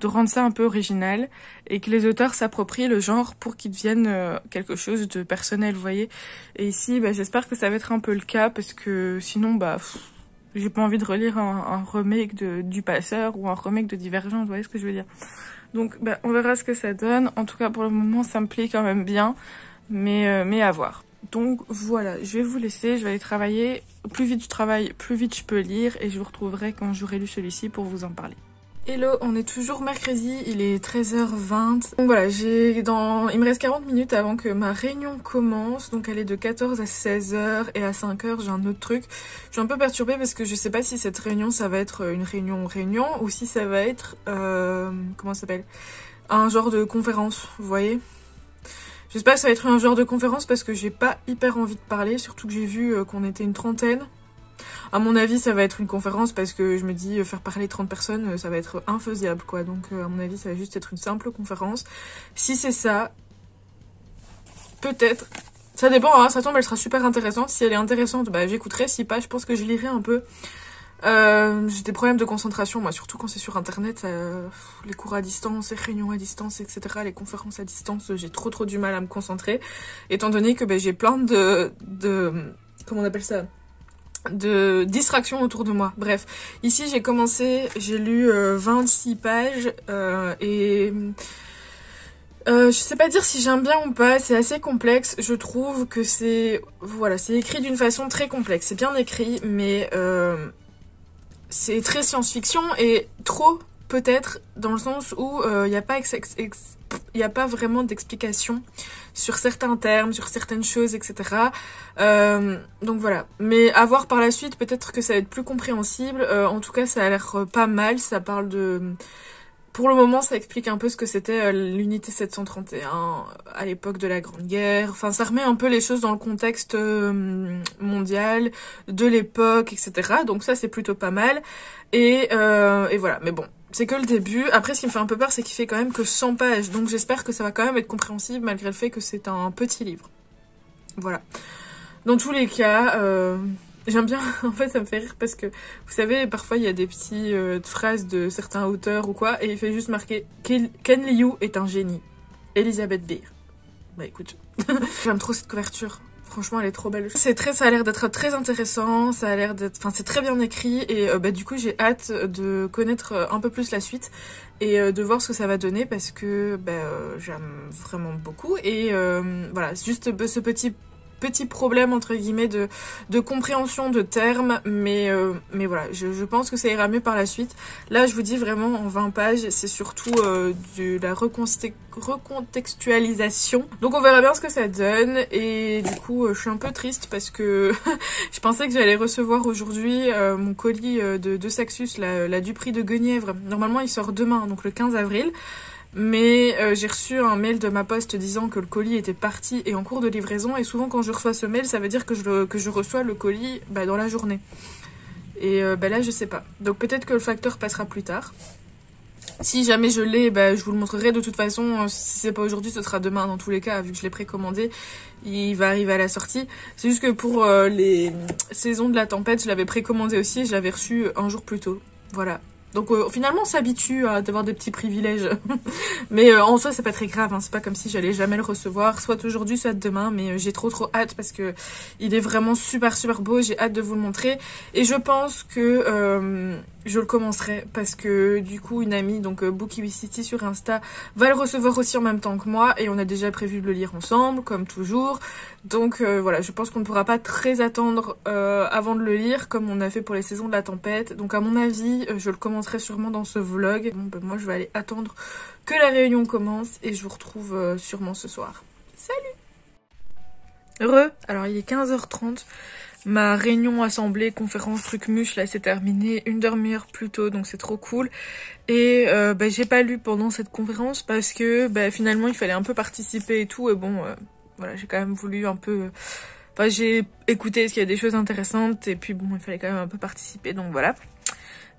de rendre ça un peu original et que les auteurs s'approprient le genre pour qu'il devienne quelque chose de personnel, vous voyez. Et ici, j'espère que ça va être un peu le cas parce que sinon, j'ai pas envie de relire un remake du Passeur ou un remake de Divergente, vous voyez ce que je veux dire. Donc, on verra ce que ça donne. En tout cas, pour le moment, ça me plaît quand même bien, mais à voir. Donc voilà, je vais vous laisser, je vais aller travailler. Plus vite je travaille, plus vite je peux lire et je vous retrouverai quand j'aurai lu celui-ci pour vous en parler. Hello, on est toujours mercredi, il est 13h20. Donc voilà, il me reste 40 minutes avant que ma réunion commence. Donc elle est de 14 à 16h et à 5h j'ai un autre truc. Je suis un peu perturbée parce que je sais pas si cette réunion ça va être une réunion ou si ça va être, comment ça s'appelle, un genre de conférence, vous voyez. J'espère que ça va être un genre de conférence parce que j'ai pas hyper envie de parler, surtout que j'ai vu qu'on était une trentaine. À mon avis, ça va être une conférence parce que je me dis faire parler 30 personnes, ça va être infaisable, quoi. Donc à mon avis, ça va juste être une simple conférence. Si c'est ça, peut-être. Ça dépend, hein, ça tombe, elle sera super intéressante. Si elle est intéressante, j'écouterai. Si pas, je pense que je lirai un peu. J'ai des problèmes de concentration, moi, surtout quand c'est sur internet, les cours à distance, les réunions à distance, etc., les conférences à distance, j'ai trop du mal à me concentrer, étant donné que j'ai plein de comment on appelle ça, de distractions autour de moi. Bref, ici j'ai lu 26 pages et je sais pas dire si j'aime bien ou pas, c'est assez complexe, je trouve que c'est écrit d'une façon très complexe, c'est bien écrit, mais c'est très science-fiction et trop peut-être dans le sens où il n'y a pas vraiment d'explication sur certains termes, sur certaines choses, etc. Donc voilà. Mais à voir par la suite, peut-être que ça va être plus compréhensible. En tout cas, ça a l'air pas mal. Ça parle de... Pour le moment, ça explique un peu ce que c'était l'unité 731 à l'époque de la Grande Guerre. Enfin, ça remet un peu les choses dans le contexte mondial de l'époque, etc. Donc ça, c'est plutôt pas mal. Et voilà. Mais bon, c'est que le début. Après, ce qui me fait un peu peur, c'est qu'il fait quand même que 100 pages. Donc j'espère que ça va quand même être compréhensible malgré le fait que c'est un petit livre. Voilà. Dans tous les cas... J'aime bien, en fait ça me fait rire parce que, vous savez, parfois il y a des petites phrases de certains auteurs ou quoi, et il fait juste marquer « Ken Liu est un génie. Elisabeth Beer ». Bah écoute, j'aime trop cette couverture. Franchement, elle est trop belle. Ça a l'air d'être très intéressant, ça a l'air d'être, enfin, c'est très bien écrit et du coup, j'ai hâte de connaître un peu plus la suite et de voir ce que ça va donner parce que j'aime vraiment beaucoup et voilà, juste ce petit problème entre guillemets de compréhension de termes, mais voilà, je pense que ça ira mieux par la suite. Là je vous dis vraiment en 20 pages c'est surtout de la recontextualisation, donc on verra bien ce que ça donne. Et du coup je suis un peu triste parce que je pensais que j'allais recevoir aujourd'hui mon colis de Saxus, la Dupree de Guenièvre. Normalement il sort demain, donc le 15 avril. Mais j'ai reçu un mail de ma poste disant que le colis était parti et en cours de livraison. Et souvent quand je reçois ce mail, ça veut dire que je reçois le colis dans la journée. Et là je sais pas. Donc peut-être que le facteur passera plus tard. Si jamais je l'ai, je vous le montrerai de toute façon. Si c'est pas aujourd'hui, ce sera demain dans tous les cas, vu que je l'ai précommandé. Il va arriver à la sortie. C'est juste que pour les saisons de la tempête, je l'avais précommandé aussi et je l'avais reçu un jour plus tôt. Voilà. Donc finalement on s'habitue à avoir des petits privilèges. Mais en soi c'est pas très grave, hein. C'est pas comme si j'allais jamais le recevoir, soit aujourd'hui soit demain, mais j'ai trop hâte parce que il est vraiment super beau, j'ai hâte de vous le montrer. Et je pense que je le commencerai parce que du coup une amie, donc Bookiwicity sur Insta, va le recevoir aussi en même temps que moi et on a déjà prévu de le lire ensemble comme toujours. Donc voilà, je pense qu'on ne pourra pas très attendre avant de le lire comme on a fait pour les saisons de la tempête. Donc à mon avis je le commencerai sûrement dans ce vlog. Bon moi je vais aller attendre que la réunion commence et je vous retrouve sûrement ce soir. Salut! Alors il est 15h30. Ma réunion assemblée, conférence, truc muche, là c'est terminé une demi-heure plus tôt, donc c'est trop cool. Et j'ai pas lu pendant cette conférence parce que finalement il fallait un peu participer et tout. Et bon, voilà, j'ai quand même voulu un peu... Enfin j'ai écouté parce qu'il y a des choses intéressantes et puis bon, il fallait quand même un peu participer, donc voilà.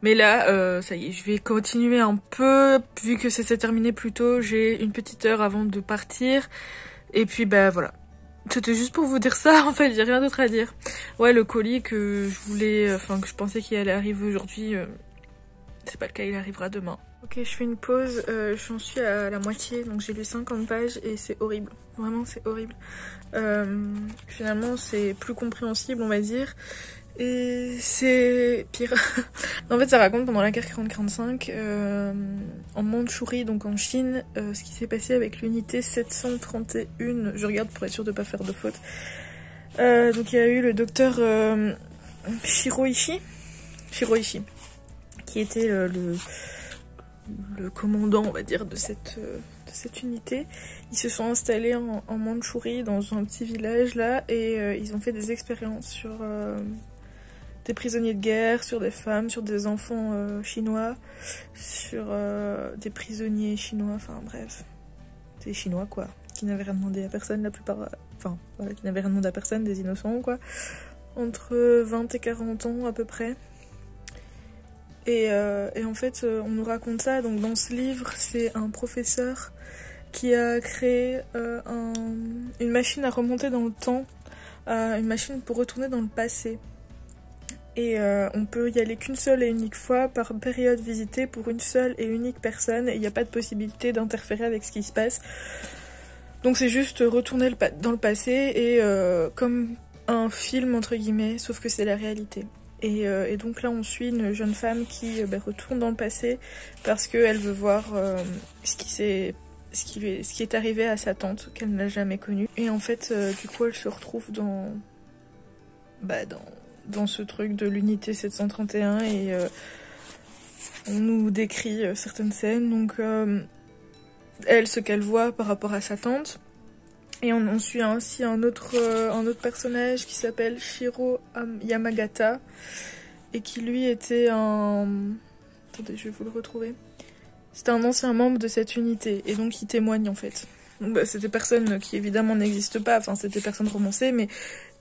Mais là, ça y est, je vais continuer un peu, vu que ça s'est terminé plus tôt, j'ai une petite heure avant de partir. Et puis voilà. C'était juste pour vous dire ça, en fait, j'ai rien d'autre à dire. Ouais, le colis que je voulais, que je pensais qu'il allait arriver aujourd'hui, c'est pas le cas, il arrivera demain. Ok, je fais une pause, j'en suis à la moitié, donc j'ai lu 50 pages et c'est horrible. Vraiment, c'est horrible. Finalement, c'est plus compréhensible, on va dire. Et c'est pire. En fait ça raconte pendant la guerre 40-45 en Mandchourie, donc en Chine, ce qui s'est passé avec l'unité 731. Je regarde pour être sûre de pas faire de faute. Donc il y a eu le docteur Shiroishi, qui était le commandant, on va dire, de cette unité. Ils se sont installés en Mandchourie dans un petit village là et ils ont fait des expériences sur des prisonniers de guerre, sur des femmes, sur des enfants chinois, sur des prisonniers chinois, enfin bref, des Chinois quoi, qui n'avaient rien demandé à personne la plupart, qui n'avaient rien demandé à personne, des innocents quoi, entre 20 et 40 ans à peu près. Et en fait on nous raconte ça, donc dans ce livre c'est un professeur qui a créé une machine à remonter dans le temps, une machine pour retourner dans le passé. Et on peut y aller qu'une seule et unique fois par période visitée pour une seule et unique personne et il n'y a pas de possibilité d'interférer avec ce qui se passe. Donc c'est juste retourner dans le passé et comme un film entre guillemets, sauf que c'est la réalité. Et donc là on suit une jeune femme qui retourne dans le passé parce qu'elle veut voir ce qui est arrivé à sa tante qu'elle n'a jamais connue. Et en fait du coup elle se retrouve dans ce truc de l'unité 731 et on nous décrit certaines scènes, donc elle, ce qu'elle voit par rapport à sa tante, et on suit ainsi un autre personnage qui s'appelle Shiro Yamagata et qui lui était attendez, je vais vous le retrouver. C'était un ancien membre de cette unité et donc il témoigne en fait. Donc c'est des personnes qui évidemment n'existent pas, enfin c'est des personnes romancées, mais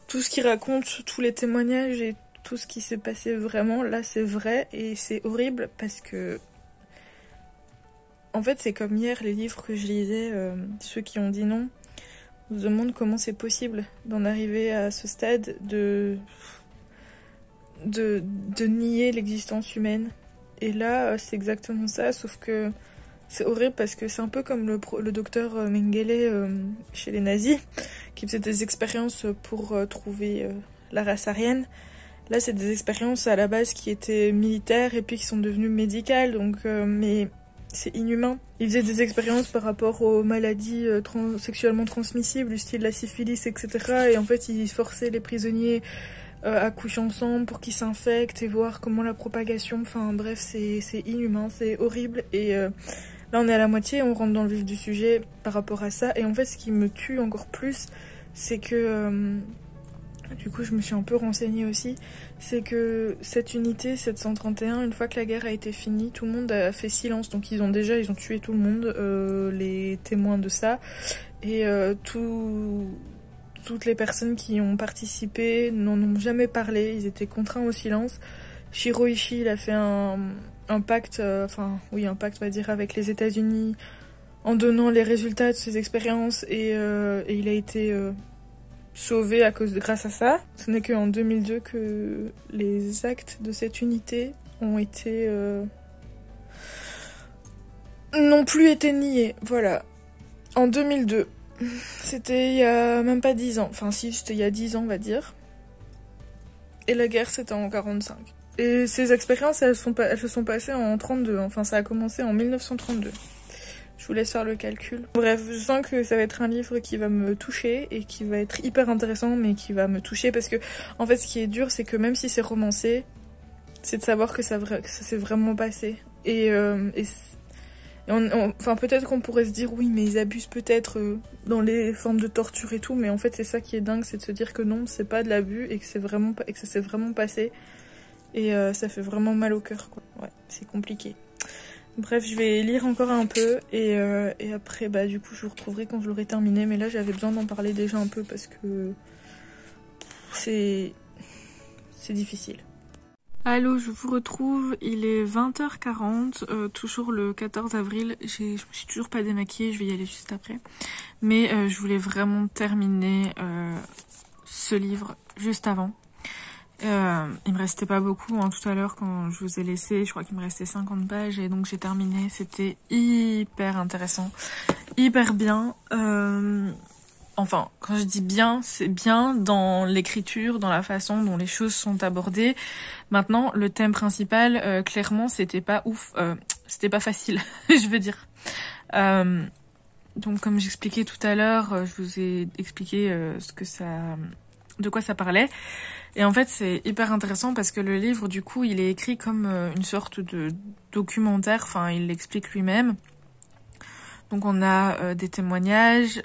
tout ce qu'il raconte, tous les témoignages et tout ce qui s'est passé vraiment, là c'est vrai et c'est horrible parce que... En fait c'est comme hier, les livres que je lisais, ceux qui ont dit non, on se demande comment c'est possible d'en arriver à ce stade de nier l'existence humaine. Et là c'est exactement ça, sauf que c'est horrible parce que c'est un peu comme le docteur Mengele chez les nazis, qui faisaient des expériences pour trouver la race aryenne. Là, c'est des expériences à la base qui étaient militaires et puis qui sont devenues médicales, donc mais c'est inhumain. Ils faisaient des expériences par rapport aux maladies sexuellement transmissibles, du style la syphilis, etc. Et en fait, ils forçaient les prisonniers à coucher ensemble pour qu'ils s'infectent et voir comment la propagation... Enfin bref, c'est inhumain, c'est horrible. Et là, on est à la moitié, on rentre dans le vif du sujet par rapport à ça. Et en fait, ce qui me tue encore plus, c'est que... du coup, je me suis un peu renseignée aussi. C'est que cette unité 731, une fois que la guerre a été finie, tout le monde a fait silence. Donc ils ont tué tout le monde, les témoins de ça. Et toutes les personnes qui ont participé n'en ont jamais parlé. Ils étaient contraints au silence. Shiroishi, il a fait un pacte, un pacte, on va dire, avec les États-Unis en donnant les résultats de ses expériences et il a été... sauvé grâce à ça. Ce n'est qu'en 2002 que les actes de cette unité ont été n'ont plus été niés. Voilà. En 2002. C'était il y a même pas 10 ans. Enfin si, c'était il y a 10 ans on va dire. Et la guerre c'était en 45. Et ces expériences elles se sont passées en 32. Enfin ça a commencé en 1932. Je vous laisse faire le calcul. Bref, je sens que ça va être un livre qui va me toucher et qui va être hyper intéressant, mais qui va me toucher parce que, en fait, ce qui est dur, c'est que même si c'est romancé, c'est de savoir que ça s'est vraiment passé. Enfin, peut-être qu'on pourrait se dire, oui, mais ils abusent peut-être dans les formes de torture et tout, mais en fait, c'est ça qui est dingue, c'est de se dire que non, c'est pas de l'abus et que ça s'est vraiment passé. Et ça fait vraiment mal au cœur, quoi. Ouais, c'est compliqué. Bref, je vais lire encore un peu et après, bah du coup, je vous retrouverai quand je l'aurai terminé. Mais là, j'avais besoin d'en parler déjà un peu parce que c'est difficile. Allô, je vous retrouve, il est 20h40, toujours le 14 avril, je me suis toujours pas démaquillée, je vais y aller juste après. Mais je voulais vraiment terminer ce livre juste avant. Il me restait pas beaucoup tout à l'heure quand je vous ai laissé, je crois qu'il me restait 50 pages et donc j'ai terminé. C'était hyper intéressant, hyper bien. Enfin, quand je dis bien, c'est bien dans l'écriture, dans la façon dont les choses sont abordées. Maintenant, le thème principal, clairement, c'était pas ouf, c'était pas facile, je veux dire. Donc comme j'expliquais tout à l'heure, je vous ai expliqué de quoi ça parlait. Et en fait, c'est hyper intéressant parce que le livre, du coup, il est écrit comme une sorte de documentaire. Enfin, il l'explique lui-même. Donc, on a des témoignages.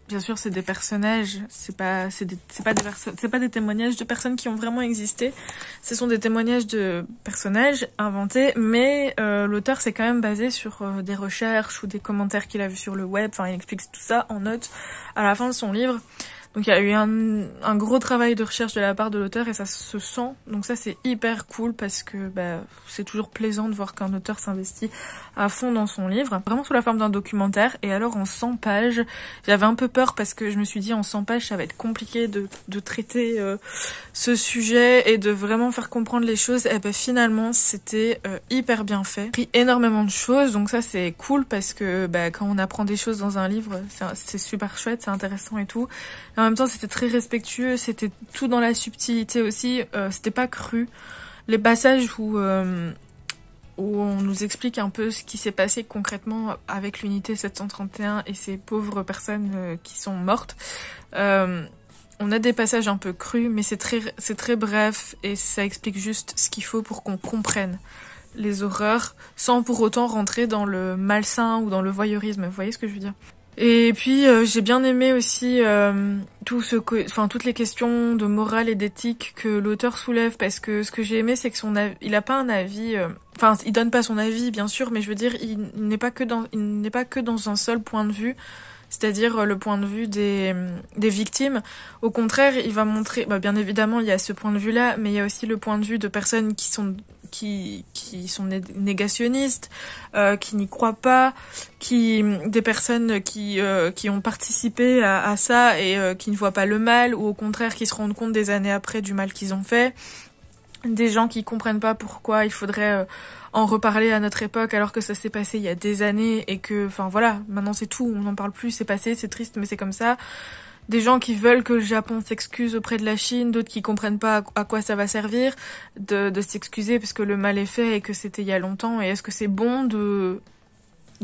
Bien sûr, c'est des personnages. C'est pas des témoignages de personnes qui ont vraiment existé. Ce sont des témoignages de personnages inventés. Mais l'auteur s'est quand même basé sur des recherches ou des commentaires qu'il a vus sur le web. Enfin, il explique tout ça en notes à la fin de son livre. Donc il y a eu un gros travail de recherche de la part de l'auteur et ça se sent. Donc ça c'est hyper cool parce que c'est toujours plaisant de voir qu'un auteur s'investit à fond dans son livre. Vraiment sous la forme d'un documentaire. Et alors en 100 pages, j'avais un peu peur parce que je me suis dit en 100 pages ça va être compliqué de traiter ce sujet et de vraiment faire comprendre les choses. Et finalement c'était hyper bien fait. J'ai appris énormément de choses donc ça c'est cool parce que quand on apprend des choses dans un livre c'est super chouette, c'est intéressant et tout. En même temps, c'était très respectueux, c'était tout dans la subtilité aussi, c'était pas cru. Les passages où on nous explique un peu ce qui s'est passé concrètement avec l'unité 731 et ces pauvres personnes qui sont mortes, on a des passages un peu crus, mais c'est très bref et ça explique juste ce qu'il faut pour qu'on comprenne les horreurs sans pour autant rentrer dans le malsain ou dans le voyeurisme. Vous voyez ce que je veux dire ? Et puis j'ai bien aimé aussi toutes les questions de morale et d'éthique que l'auteur soulève parce que ce que j'ai aimé c'est que il a pas un avis il donne pas son avis bien sûr mais je veux dire il n'est pas que dans un seul point de vue, c'est-à-dire le point de vue des victimes. Au contraire, il va montrer bien évidemment il y a ce point de vue-là mais il y a aussi le point de vue de personnes qui sont négationnistes, qui n'y croient pas, des personnes qui ont participé à ça et qui ne voient pas le mal ou au contraire qui se rendent compte des années après du mal qu'ils ont fait. des gens qui comprennent pas pourquoi il faudrait en reparler à notre époque alors que ça s'est passé il y a des années et que, enfin voilà, maintenant c'est tout, on n'en parle plus, c'est passé, c'est triste, mais c'est comme ça. Des gens qui veulent que le Japon s'excuse auprès de la Chine, d'autres qui comprennent pas à quoi ça va servir de s'excuser parce que le mal est fait et que c'était il y a longtemps. Et est-ce que c'est bon de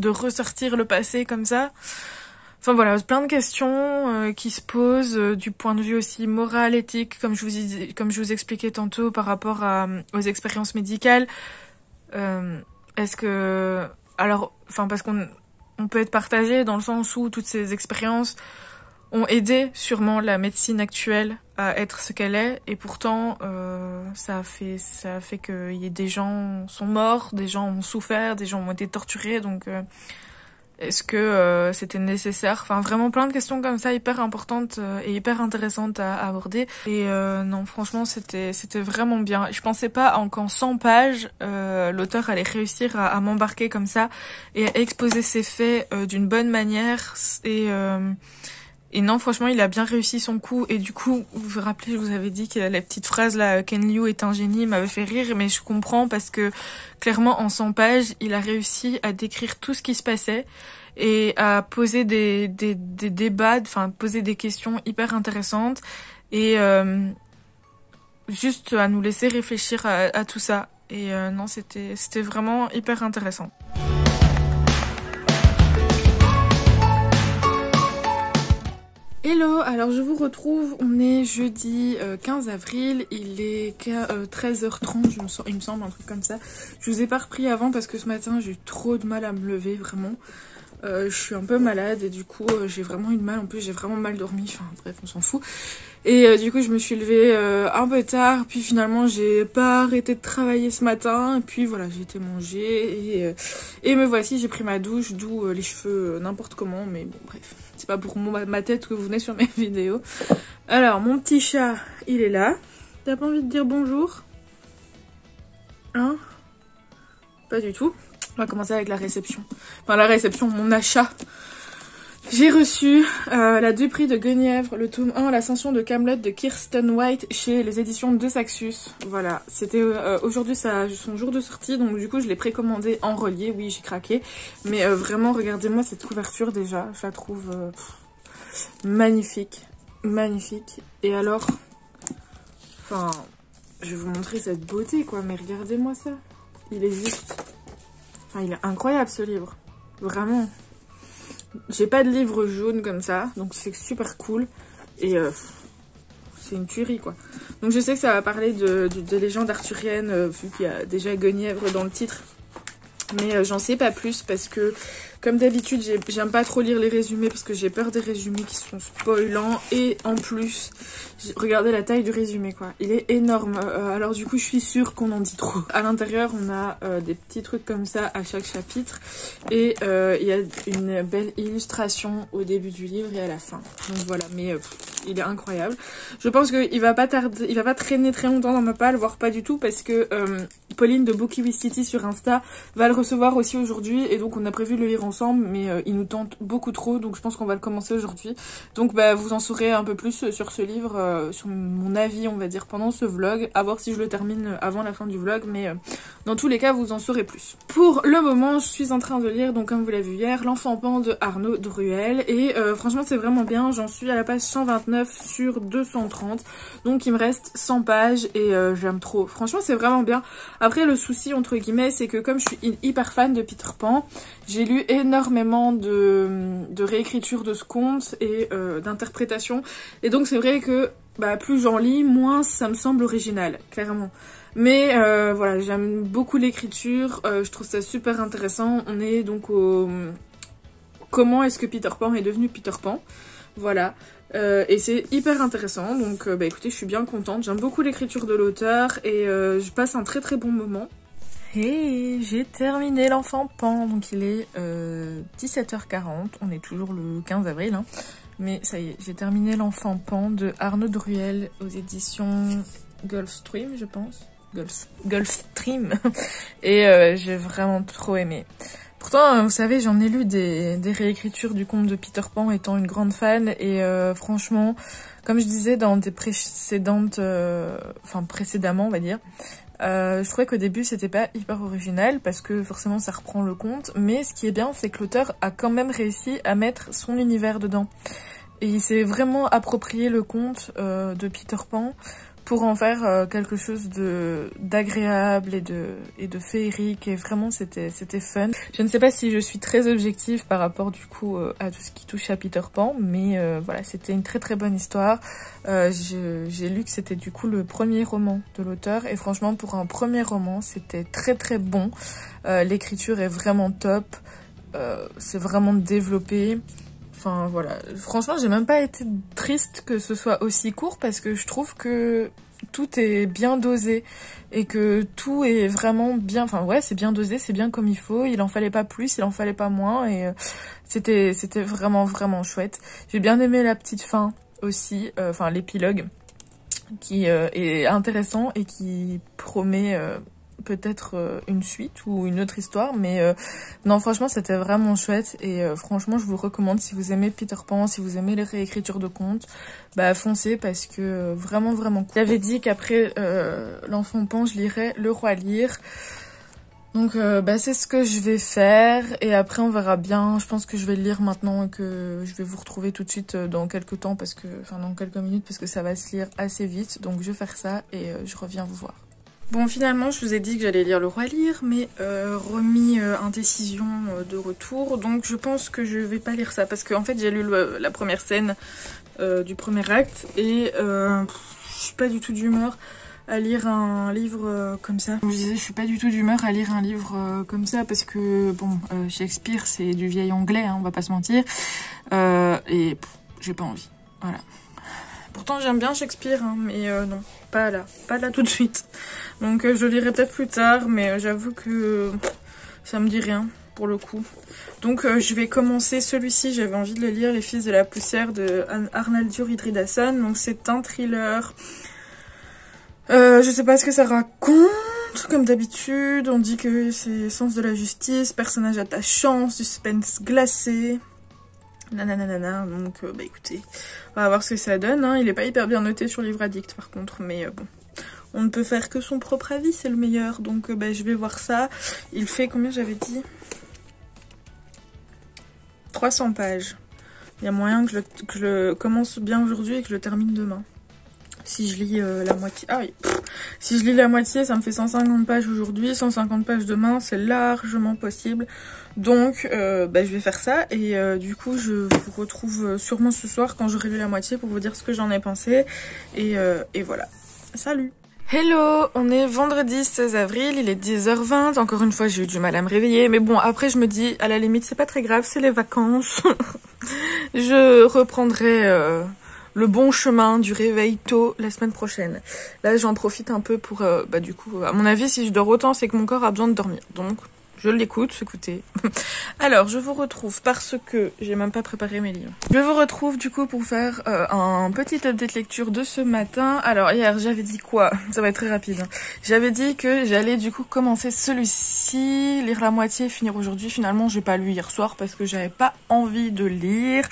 ressortir le passé comme ça? Enfin voilà, plein de questions qui se posent du point de vue aussi moral, éthique, comme je vous expliquais tantôt par rapport aux expériences médicales. Est-ce que... Alors, enfin parce qu'on peut être partagé dans le sens où toutes ces expériences ont aidé sûrement la médecine actuelle à être ce qu'elle est, et pourtant ça a fait que des gens sont morts, des gens ont souffert, des gens ont été torturés, donc est-ce que c'était nécessaire? Enfin vraiment plein de questions comme ça hyper importantes et hyper intéressantes à aborder. Et non franchement c'était vraiment bien. Je pensais pas qu'en 100 pages l'auteur allait réussir à m'embarquer comme ça et à exposer ses faits d'une bonne manière et non, franchement, il a bien réussi son coup. Et du coup, vous vous rappelez, je vous avais dit que la petite phrase là, Ken Liu est un génie, m'avait fait rire. Mais je comprends parce que clairement, en 100 pages, il a réussi à décrire tout ce qui se passait et à poser des débats, enfin poser des questions hyper intéressantes et juste à nous laisser réfléchir à tout ça. Et non, c'était vraiment hyper intéressant. Hello, alors je vous retrouve, on est jeudi 15 avril, il est 13h30 il me semble, un truc comme ça. Je vous ai pas repris avant parce que ce matin j'ai eu trop de mal à me lever, vraiment. Je suis un peu malade et du coup j'ai vraiment eu de mal, en plus j'ai vraiment mal dormi, enfin bref on s'en fout. Et du coup je me suis levée un peu tard, puis finalement j'ai pas arrêté de travailler ce matin, et puis voilà j'ai été manger et me voici, j'ai pris ma douche, d'où les cheveux n'importe comment, mais bon bref. C'est pas pour ma tête que vous venez sur mes vidéos. Alors, mon petit chat, il est là. T'as pas envie de dire bonjour? Hein? Pas du tout. On va commencer avec la réception. Enfin, la réception, mon achat. J'ai reçu la deux prix de Guenièvre, le tome 1, l'ascension de Camelot de Kirsten White chez les éditions de Saxus. Voilà, c'était aujourd'hui son jour de sortie, donc du coup je l'ai précommandé en relié, oui j'ai craqué. Mais vraiment, regardez-moi cette couverture déjà, je la trouve magnifique, magnifique. Et alors, enfin, je vais vous montrer cette beauté quoi, mais regardez-moi ça. Il est juste, enfin il est incroyable ce livre, vraiment. J'ai pas de livre jaune comme ça, donc c'est super cool. Et c'est une tuerie quoi. Donc je sais que ça va parler de légendes arthuriennes, vu qu'il y a déjà Guenièvre dans le titre. Mais j'en sais pas plus parce que, comme d'habitude, j'aime pas trop lire les résumés parce que j'ai peur des résumés qui sont spoilants. Et en plus, regardez la taille du résumé quoi. Il est énorme. Alors du coup, je suis sûre qu'on en dit trop. À l'intérieur, on a des petits trucs comme ça à chaque chapitre. Et il y a une belle illustration au début du livre et à la fin. Donc voilà, mais il est incroyable. Je pense qu'il va pas tarder, il va pas traîner très longtemps dans ma palle, voire pas du tout, parce que Pauline de Bookie with City sur Insta va le recevoir aussi aujourd'hui, et donc on a prévu de le lire ensemble, mais il nous tente beaucoup trop, donc je pense qu'on va le commencer aujourd'hui. Donc bah vous en saurez un peu plus sur ce livre, sur mon avis on va dire pendant ce vlog, à voir si je le termine avant la fin du vlog, mais dans tous les cas vous en saurez plus. Pour le moment je suis en train de lire, donc comme vous l'avez vu hier, L'Enfant Pan de Arnaud Druel, et franchement c'est vraiment bien, j'en suis à la page 129 sur 230, donc il me reste 100 pages et j'aime trop, franchement c'est vraiment bien. Après le souci entre guillemets c'est que comme je suis hyper fan de Peter Pan, j'ai lu énormément de réécriture de ce conte et d'interprétation, et donc c'est vrai que bah, plus j'en lis, moins ça me semble original, clairement. Mais voilà, j'aime beaucoup l'écriture, je trouve ça super intéressant. On est donc au... Comment est-ce que Peter Pan est devenu Peter Pan? Voilà, et c'est hyper intéressant, donc bah écoutez, je suis bien contente, j'aime beaucoup l'écriture de l'auteur et je passe un très très bon moment. Et j'ai terminé L'Enfant Pan, donc il est 17h40, on est toujours le 15 avril, hein. Mais ça y est, j'ai terminé L'Enfant Pan de Arnaud Druel aux éditions Gulfstream, je pense. Gulfstream. Et j'ai vraiment trop aimé. Pourtant, vous savez, j'en ai lu des réécritures du conte de Peter Pan étant une grande fan et franchement, comme je disais dans des précédentes, précédemment on va dire, je trouvais qu'au début c'était pas hyper original parce que forcément ça reprend le conte, mais ce qui est bien c'est que l'auteur a quand même réussi à mettre son univers dedans. Et il s'est vraiment approprié le conte de Peter Pan pour en faire quelque chose d'agréable et de féerique, et vraiment c'était fun. Je ne sais pas si je suis très objective par rapport du coup à tout ce qui touche à Peter Pan, mais voilà, c'était une très très bonne histoire. J'ai lu que c'était du coup le premier roman de l'auteur, et franchement pour un premier roman c'était très très bon. L'écriture est vraiment top, c'est vraiment développé. Enfin voilà, franchement j'ai même pas été triste que ce soit aussi court parce que je trouve que tout est bien dosé et que tout est vraiment bien, enfin ouais c'est bien dosé, c'est bien comme il faut, il en fallait pas plus, il en fallait pas moins, et c'était vraiment vraiment chouette. J'ai bien aimé la petite fin aussi, enfin l'épilogue qui est intéressant et qui promet peut-être une suite ou une autre histoire, mais non franchement c'était vraiment chouette, et franchement je vous recommande si vous aimez Peter Pan, si vous aimez les réécritures de contes, bah foncez parce que vraiment vraiment cool. J'avais dit qu'après l'enfant Pan je lirais Le Roi Lear, donc bah c'est ce que je vais faire, et après on verra bien. Je pense que je vais le lire maintenant et que je vais vous retrouver tout de suite dans quelques temps, parce que enfin dans quelques minutes, parce que ça va se lire assez vite, donc je vais faire ça et je reviens vous voir. Bon, finalement, je vous ai dit que j'allais lire Le Roi Lear, mais remis indécision de retour, donc je pense que je vais pas lire ça, parce qu'en fait j'ai lu la première scène du premier acte, et je suis pas du tout d'humeur à lire un livre comme ça. Comme je disais, je suis pas du tout d'humeur à lire un livre comme ça, parce que bon, Shakespeare c'est du vieil anglais, hein, on va pas se mentir, et j'ai pas envie, voilà. Pourtant j'aime bien Shakespeare, hein, mais non, pas là tout de suite. Donc je lirai peut-être plus tard, mais j'avoue que ça me dit rien pour le coup. Donc je vais commencer celui-ci, j'avais envie de le lire, Les Fils de la Poussière de Arnaldur Indridason. Donc c'est un thriller. Je sais pas ce que ça raconte, comme d'habitude. On dit que c'est sens de la justice, personnage attachant, suspense glacé. Nanana, donc bah écoutez, on va voir ce que ça donne, hein. Il est pas hyper bien noté sur Livre Addict par contre, mais bon, on ne peut faire que son propre avis, c'est le meilleur, donc bah je vais voir ça. Il fait combien j'avais dit 300 pages. Il y a moyen que je le commence bien aujourd'hui et que je le termine demain. Si je lis la moitié, ah oui, si je lis la moitié, ça me fait 150 pages aujourd'hui, 150 pages demain, c'est largement possible. Donc, bah, je vais faire ça, et du coup, je vous retrouve sûrement ce soir quand j'aurai lu la moitié pour vous dire ce que j'en ai pensé. Et voilà. Salut! Hello, on est vendredi 16 avril, il est 10h20, encore une fois j'ai eu du mal à me réveiller, mais bon après je me dis à la limite c'est pas très grave, c'est les vacances, je reprendrai le bon chemin du réveil tôt la semaine prochaine. Là j'en profite un peu pour, bah du coup à mon avis si je dors autant c'est que mon corps a besoin de dormir, donc je l'écoute, écoutez. Alors, je vous retrouve parce que j'ai même pas préparé mes livres. Je vous retrouve du coup pour faire un petit update lecture de ce matin. Alors, hier, j'avais dit quoi? Ça va être très rapide. Hein. J'avais dit que j'allais du coup commencer celui-ci, lire la moitié et finir aujourd'hui. Finalement, j'ai pas lu hier soir parce que j'avais pas envie de lire.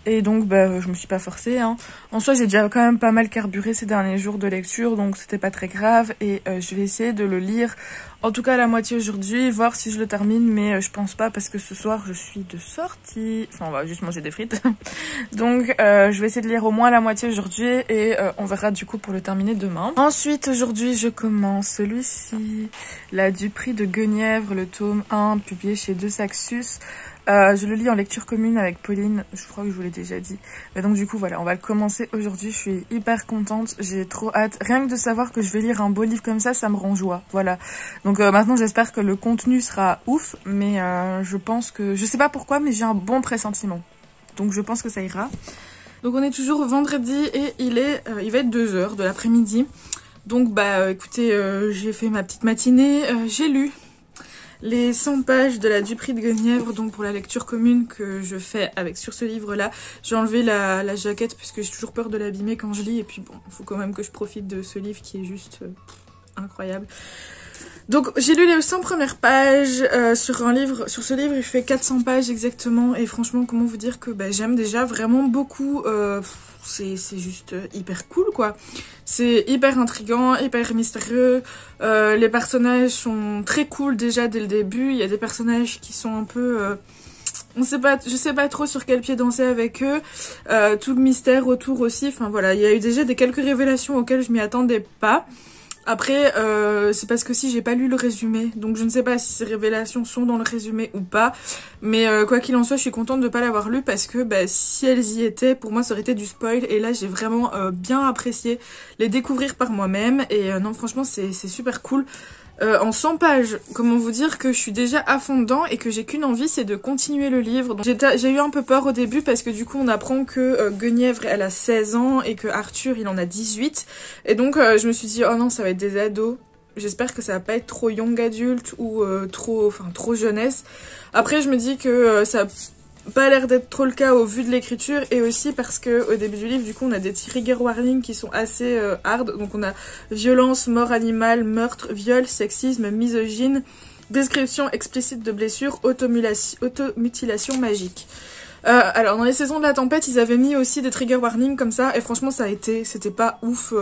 Et donc, bah, je me suis pas forcée. Hein. En soi, j'ai déjà quand même pas mal carburé ces derniers jours de lecture, donc c'était pas très grave. Et je vais essayer de le lire, en tout cas la moitié aujourd'hui, voir si je le termine. Mais je pense pas parce que ce soir, je suis de sortie. Enfin, on va juste manger des frites. Donc, je vais essayer de lire au moins la moitié aujourd'hui et on verra du coup pour le terminer demain. Ensuite, aujourd'hui, je commence celui-ci, La Dupree de Guenièvre, le tome 1, publié chez De Saxus. Je le lis en lecture commune avec Pauline, je crois que je vous l'ai déjà dit. Mais donc du coup voilà, on va le commencer aujourd'hui, je suis hyper contente, j'ai trop hâte. Rien que de savoir que je vais lire un beau livre comme ça me rend joie, voilà. Donc maintenant j'espère que le contenu sera ouf, mais je pense que, je sais pas pourquoi, mais j'ai un bon pressentiment. Donc je pense que ça ira. Donc on est toujours vendredi et il va être 2h de l'après-midi. Donc bah écoutez, j'ai fait ma petite matinée, j'ai lu les 100 pages de la Dupree de Guenièvre, donc pour la lecture commune que je fais avec sur ce livre-là. J'ai enlevé la jaquette puisque j'ai toujours peur de l'abîmer quand je lis. Et puis bon, il faut quand même que je profite de ce livre qui est juste incroyable. Donc j'ai lu les 100 premières pages sur ce livre, il fait 400 pages exactement, et franchement comment vous dire que j'aime déjà vraiment beaucoup, c'est juste hyper cool quoi. C'est hyper intriguant, hyper mystérieux, les personnages sont très cool déjà dès le début, il y a des personnages qui sont un peu... je sais pas trop sur quel pied danser avec eux, tout le mystère autour aussi, enfin voilà, il y a eu déjà quelques révélations auxquelles je m'y attendais pas. Après, c'est parce que si j'ai pas lu le résumé, donc je ne sais pas si ces révélations sont dans le résumé ou pas, mais quoi qu'il en soit, je suis contente de pas l'avoir lu parce que si elles y étaient, pour moi ça aurait été du spoil, et là j'ai vraiment bien apprécié les découvrir par moi-même, et non franchement c'est super cool. En 100 pages, comment vous dire que je suis déjà à fond dedans et que j'ai qu'une envie, c'est de continuer le livre. J'ai eu un peu peur au début parce que du coup on apprend que Guenièvre elle a 16 ans et que Arthur il en a 18. Et donc je me suis dit oh non ça va être des ados. J'espère que ça va pas être trop young adulte ou trop jeunesse. Après je me dis que ça pas l'air d'être trop le cas au vu de l'écriture, et aussi parce que au début du livre du coup on a des trigger warnings qui sont assez hard, donc on a violence, mort animale, meurtre, viol, sexisme, misogyne, description explicite de blessures, automutilation magique. Alors dans les saisons de la tempête ils avaient mis aussi des trigger warnings comme ça, et franchement c'était pas ouf,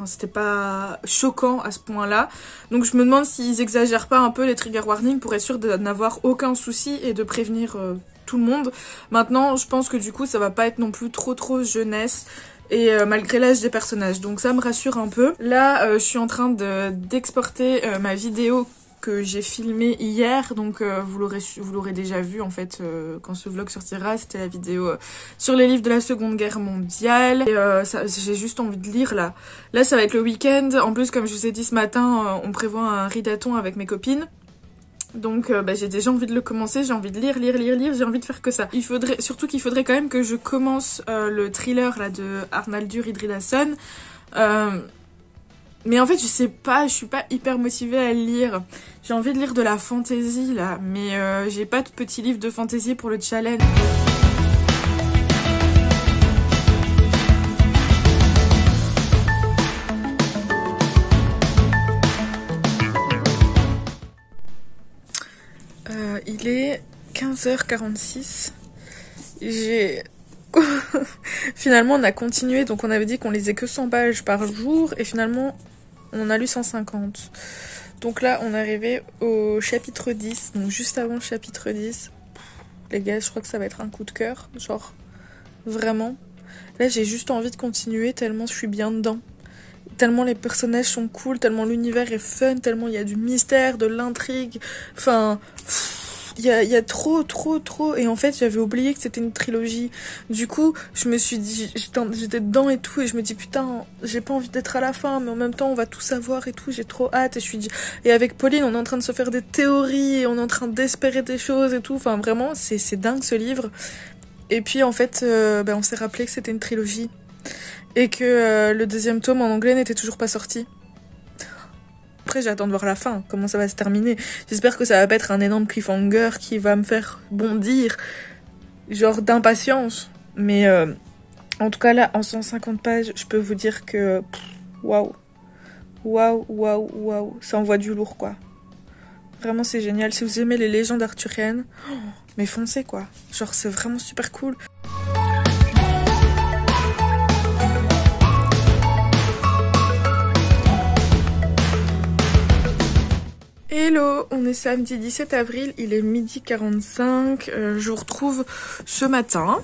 c'était pas choquant à ce point là, donc je me demande s'ils exagèrent pas un peu les trigger warnings pour être sûr de n'avoir aucun souci et de prévenir tout le monde. Maintenant je pense que du coup ça va pas être non plus trop jeunesse, et malgré l'âge des personnages, donc ça me rassure un peu. Là je suis en train d'exporter ma vidéo que j'ai filmé hier, donc vous l'aurez déjà vu en fait quand ce vlog sortira. C'était la vidéo sur les livres de la Seconde Guerre mondiale, et j'ai juste envie de lire là ça va être le week-end. En plus comme je vous ai dit ce matin, on prévoit un ridathon avec mes copines, donc j'ai déjà envie de le commencer, j'ai envie de lire, j'ai envie de faire que ça. Surtout qu'il faudrait quand même que je commence le thriller là de Arnaldur Indridason, mais en fait je sais pas, je suis pas hyper motivée à le lire. J'ai envie de lire de la fantasy là, mais j'ai pas de petit livre de fantasy pour le challenge. Il est 15h46. Finalement on a continué, donc on avait dit qu'on lisait que 100 pages par jour, et finalement on a lu 150. Donc là on est arrivé au chapitre 10, donc juste avant le chapitre 10. Les gars, je crois que ça va être un coup de cœur, genre vraiment. Là j'ai juste envie de continuer tellement je suis bien dedans. Tellement les personnages sont cool, tellement l'univers est fun, tellement il y a du mystère, de l'intrigue, enfin... Il y a trop, et en fait j'avais oublié que c'était une trilogie. Du coup je me suis dit, j'étais dedans et tout, et je me dis putain j'ai pas envie d'être à la fin, mais en même temps on va tout savoir et tout, j'ai trop hâte. Et avec Pauline on est en train de se faire des théories, et on est en train d'espérer des choses et tout, enfin vraiment c'est dingue ce livre. Et puis en fait on s'est rappelé que c'était une trilogie, et que le deuxième tome en anglais n'était toujours pas sorti. Après j'attends de voir la fin, comment ça va se terminer. J'espère que ça va pas être un énorme cliffhanger qui va me faire bondir, genre d'impatience. Mais en tout cas là, en 150 pages, je peux vous dire que... Waouh, ça envoie du lourd quoi. Vraiment c'est génial, si vous aimez les légendes arthuriennes, mais foncez quoi. Genre c'est vraiment super cool. Hello, on est samedi 17 avril, il est 12h45, je vous retrouve ce matin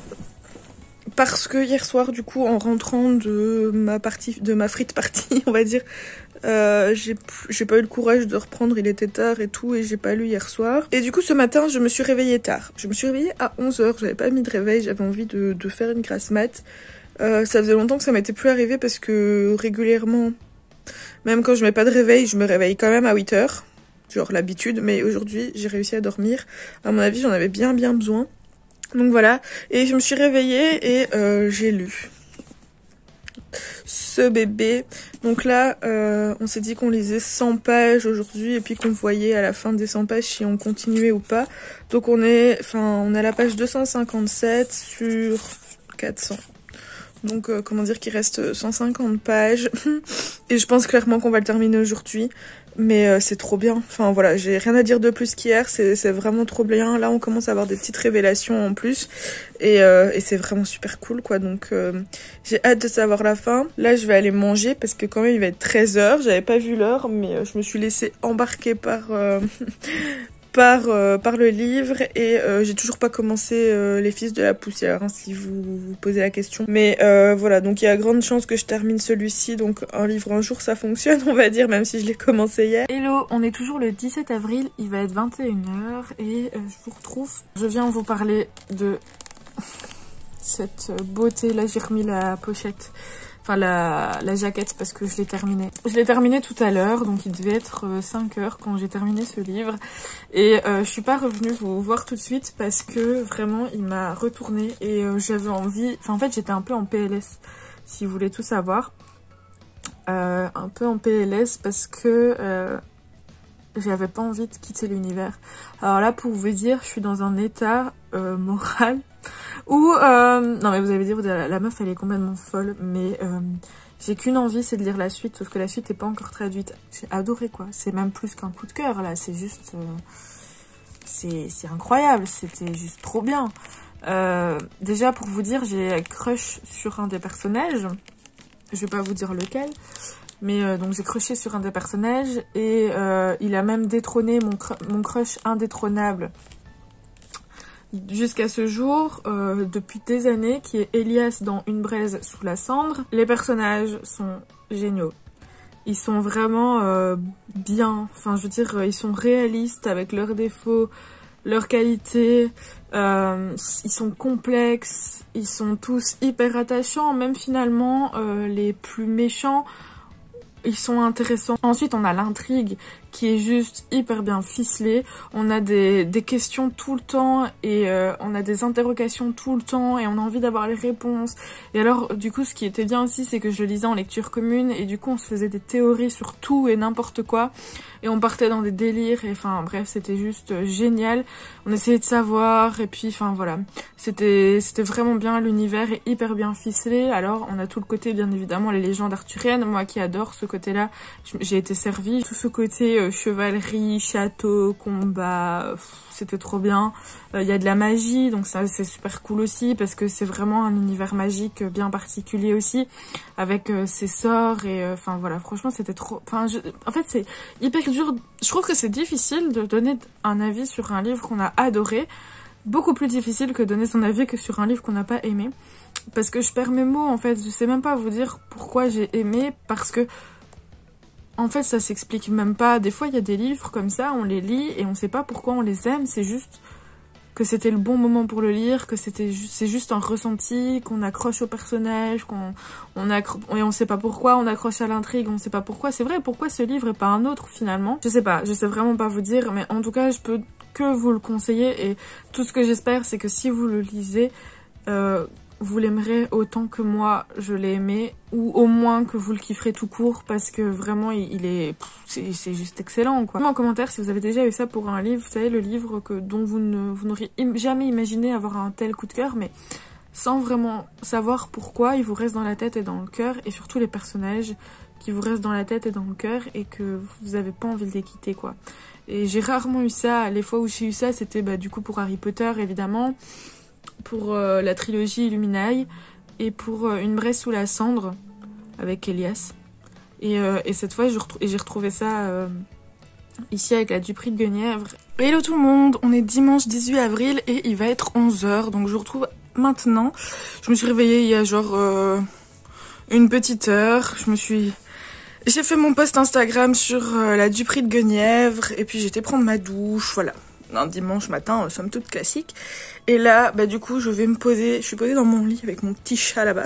parce que hier soir du coup en rentrant de ma frite party on va dire, j'ai pas eu le courage de reprendre, il était tard et tout, et j'ai pas lu hier soir, et du coup ce matin je me suis réveillée tard, je me suis réveillée à 11h, j'avais pas mis de réveil, j'avais envie de faire une grasse mat. Ça faisait longtemps que ça m'était plus arrivé parce que régulièrement, même quand je mets pas de réveil, je me réveille quand même à 8h. Genre l'habitude, mais aujourd'hui j'ai réussi à dormir. À mon avis j'en avais bien besoin. Donc voilà, et je me suis réveillée et j'ai lu ce bébé. Donc là on s'est dit qu'on lisait 100 pages aujourd'hui, et puis qu'on voyait à la fin des 100 pages si on continuait ou pas. Donc on est à la page 257 sur 400. Donc comment dire qu'il reste 150 pages. Et je pense clairement qu'on va le terminer aujourd'hui. Mais c'est trop bien. Enfin voilà, j'ai rien à dire de plus qu'hier. C'est vraiment trop bien. Là on commence à avoir des petites révélations en plus. Et c'est vraiment super cool quoi. Donc j'ai hâte de savoir la fin. Là je vais aller manger parce que quand même il va être 13 h. J'avais pas vu l'heure mais je me suis laissée embarquer par... par le livre et j'ai toujours pas commencé Les Fils de la Poussière hein, si vous vous posez la question, mais voilà, donc il y a grande chance que je termine celui-ci, donc un livre un jour ça fonctionne on va dire, même si je l'ai commencé hier. Hello, on est toujours le 17 avril, il va être 21 h et je vous retrouve, je viens vous parler de cette beauté. Là j'ai remis la pochette, enfin la jaquette parce que je l'ai terminé. Je l'ai terminé tout à l'heure, donc il devait être 5 h quand j'ai terminé ce livre. Et je suis pas revenue vous voir tout de suite parce que vraiment il m'a retourné et j'avais envie... Enfin en fait j'étais un peu en PLS, si vous voulez tout savoir. Un peu en PLS parce que j'avais pas envie de quitter l'univers. Alors là pour vous dire, je suis dans un état moral où non mais vous allez dire la meuf elle est complètement folle, mais j'ai qu'une envie, c'est de lire la suite, sauf que la suite n'est pas encore traduite. J'ai adoré quoi, c'est même plus qu'un coup de cœur là, c'est juste c'est incroyable, c'était juste trop bien. Déjà pour vous dire, j'ai crush sur un des personnages, je vais pas vous dire lequel, mais donc j'ai crushé sur un des personnages et il a même détrôné mon crush indétrônable jusqu'à ce jour, depuis des années, qui est Elias dans Une braise sous la cendre. Les personnages sont géniaux. Ils sont vraiment bien, enfin je veux dire, ils sont réalistes avec leurs défauts, leurs qualités, ils sont complexes, ils sont tous hyper attachants, même finalement les plus méchants, ils sont intéressants. Ensuite on a l'intrigue qui est juste hyper bien ficelée, on a des questions tout le temps et on a des interrogations tout le temps et on a envie d'avoir les réponses. Et alors du coup ce qui était bien aussi, c'est que je le lisais en lecture commune et du coup on se faisait des théories sur tout et n'importe quoi et on partait dans des délires et enfin bref c'était juste génial. On essayait de savoir et puis enfin voilà, c'était vraiment bien, l'univers est hyper bien ficelé. Alors on a tout le côté bien évidemment les légendes arthuriennes, moi qui adore ce côté là, j'ai été servie, tout ce côté chevalerie, château, combat, c'était trop bien. Il y a de la magie, donc ça c'est super cool aussi parce que c'est vraiment un univers magique bien particulier aussi, avec ses sorts et enfin voilà, franchement c'était trop... Enfin, en fait c'est hyper dur, je trouve que c'est difficile de donner un avis sur un livre qu'on a adoré, beaucoup plus difficile que donner son avis que sur un livre qu'on n'a pas aimé, parce que je perds mes mots en fait, je sais même pas vous dire pourquoi j'ai aimé, parce que en fait, ça s'explique même pas. Des fois, il y a des livres comme ça, on les lit et on sait pas pourquoi on les aime. C'est juste que c'était le bon moment pour le lire, que c'est juste un ressenti, qu'on accroche au personnage, et on sait pas pourquoi, on accroche à l'intrigue, on sait pas pourquoi. C'est vrai, pourquoi ce livre et pas un autre finalement? Je sais pas, je sais vraiment pas vous dire, mais en tout cas, je peux que vous le conseiller et tout ce que j'espère, c'est que si vous le lisez, vous l'aimerez autant que moi je l'ai aimé, ou au moins que vous le kifferez tout court, parce que vraiment c'est juste excellent quoi. En commentaire si vous avez déjà eu ça pour un livre, vous savez le livre dont vous n'auriez jamais imaginé avoir un tel coup de cœur, mais sans vraiment savoir pourquoi, il vous reste dans la tête et dans le cœur, et surtout les personnages qui vous restent dans la tête et dans le cœur et que vous avez pas envie de les quitter quoi. Et j'ai rarement eu ça, les fois où j'ai eu ça c'était du coup pour Harry Potter évidemment, pour la trilogie Illuminae et pour Une braise sous la cendre avec Elias. Et cette fois j'ai retrouvé ça ici avec la Dupree de Guenièvre. Hello tout le monde, on est dimanche 18 avril et il va être 11 h, donc je vous retrouve maintenant. Je me suis réveillée il y a genre une petite heure, j'ai fait mon post Instagram sur la Dupree de Guenièvre et puis j'étais prendre ma douche, voilà. Un dimanche matin, somme toute classique. Et là, du coup, je vais me poser, je suis posée dans mon lit avec mon petit chat là-bas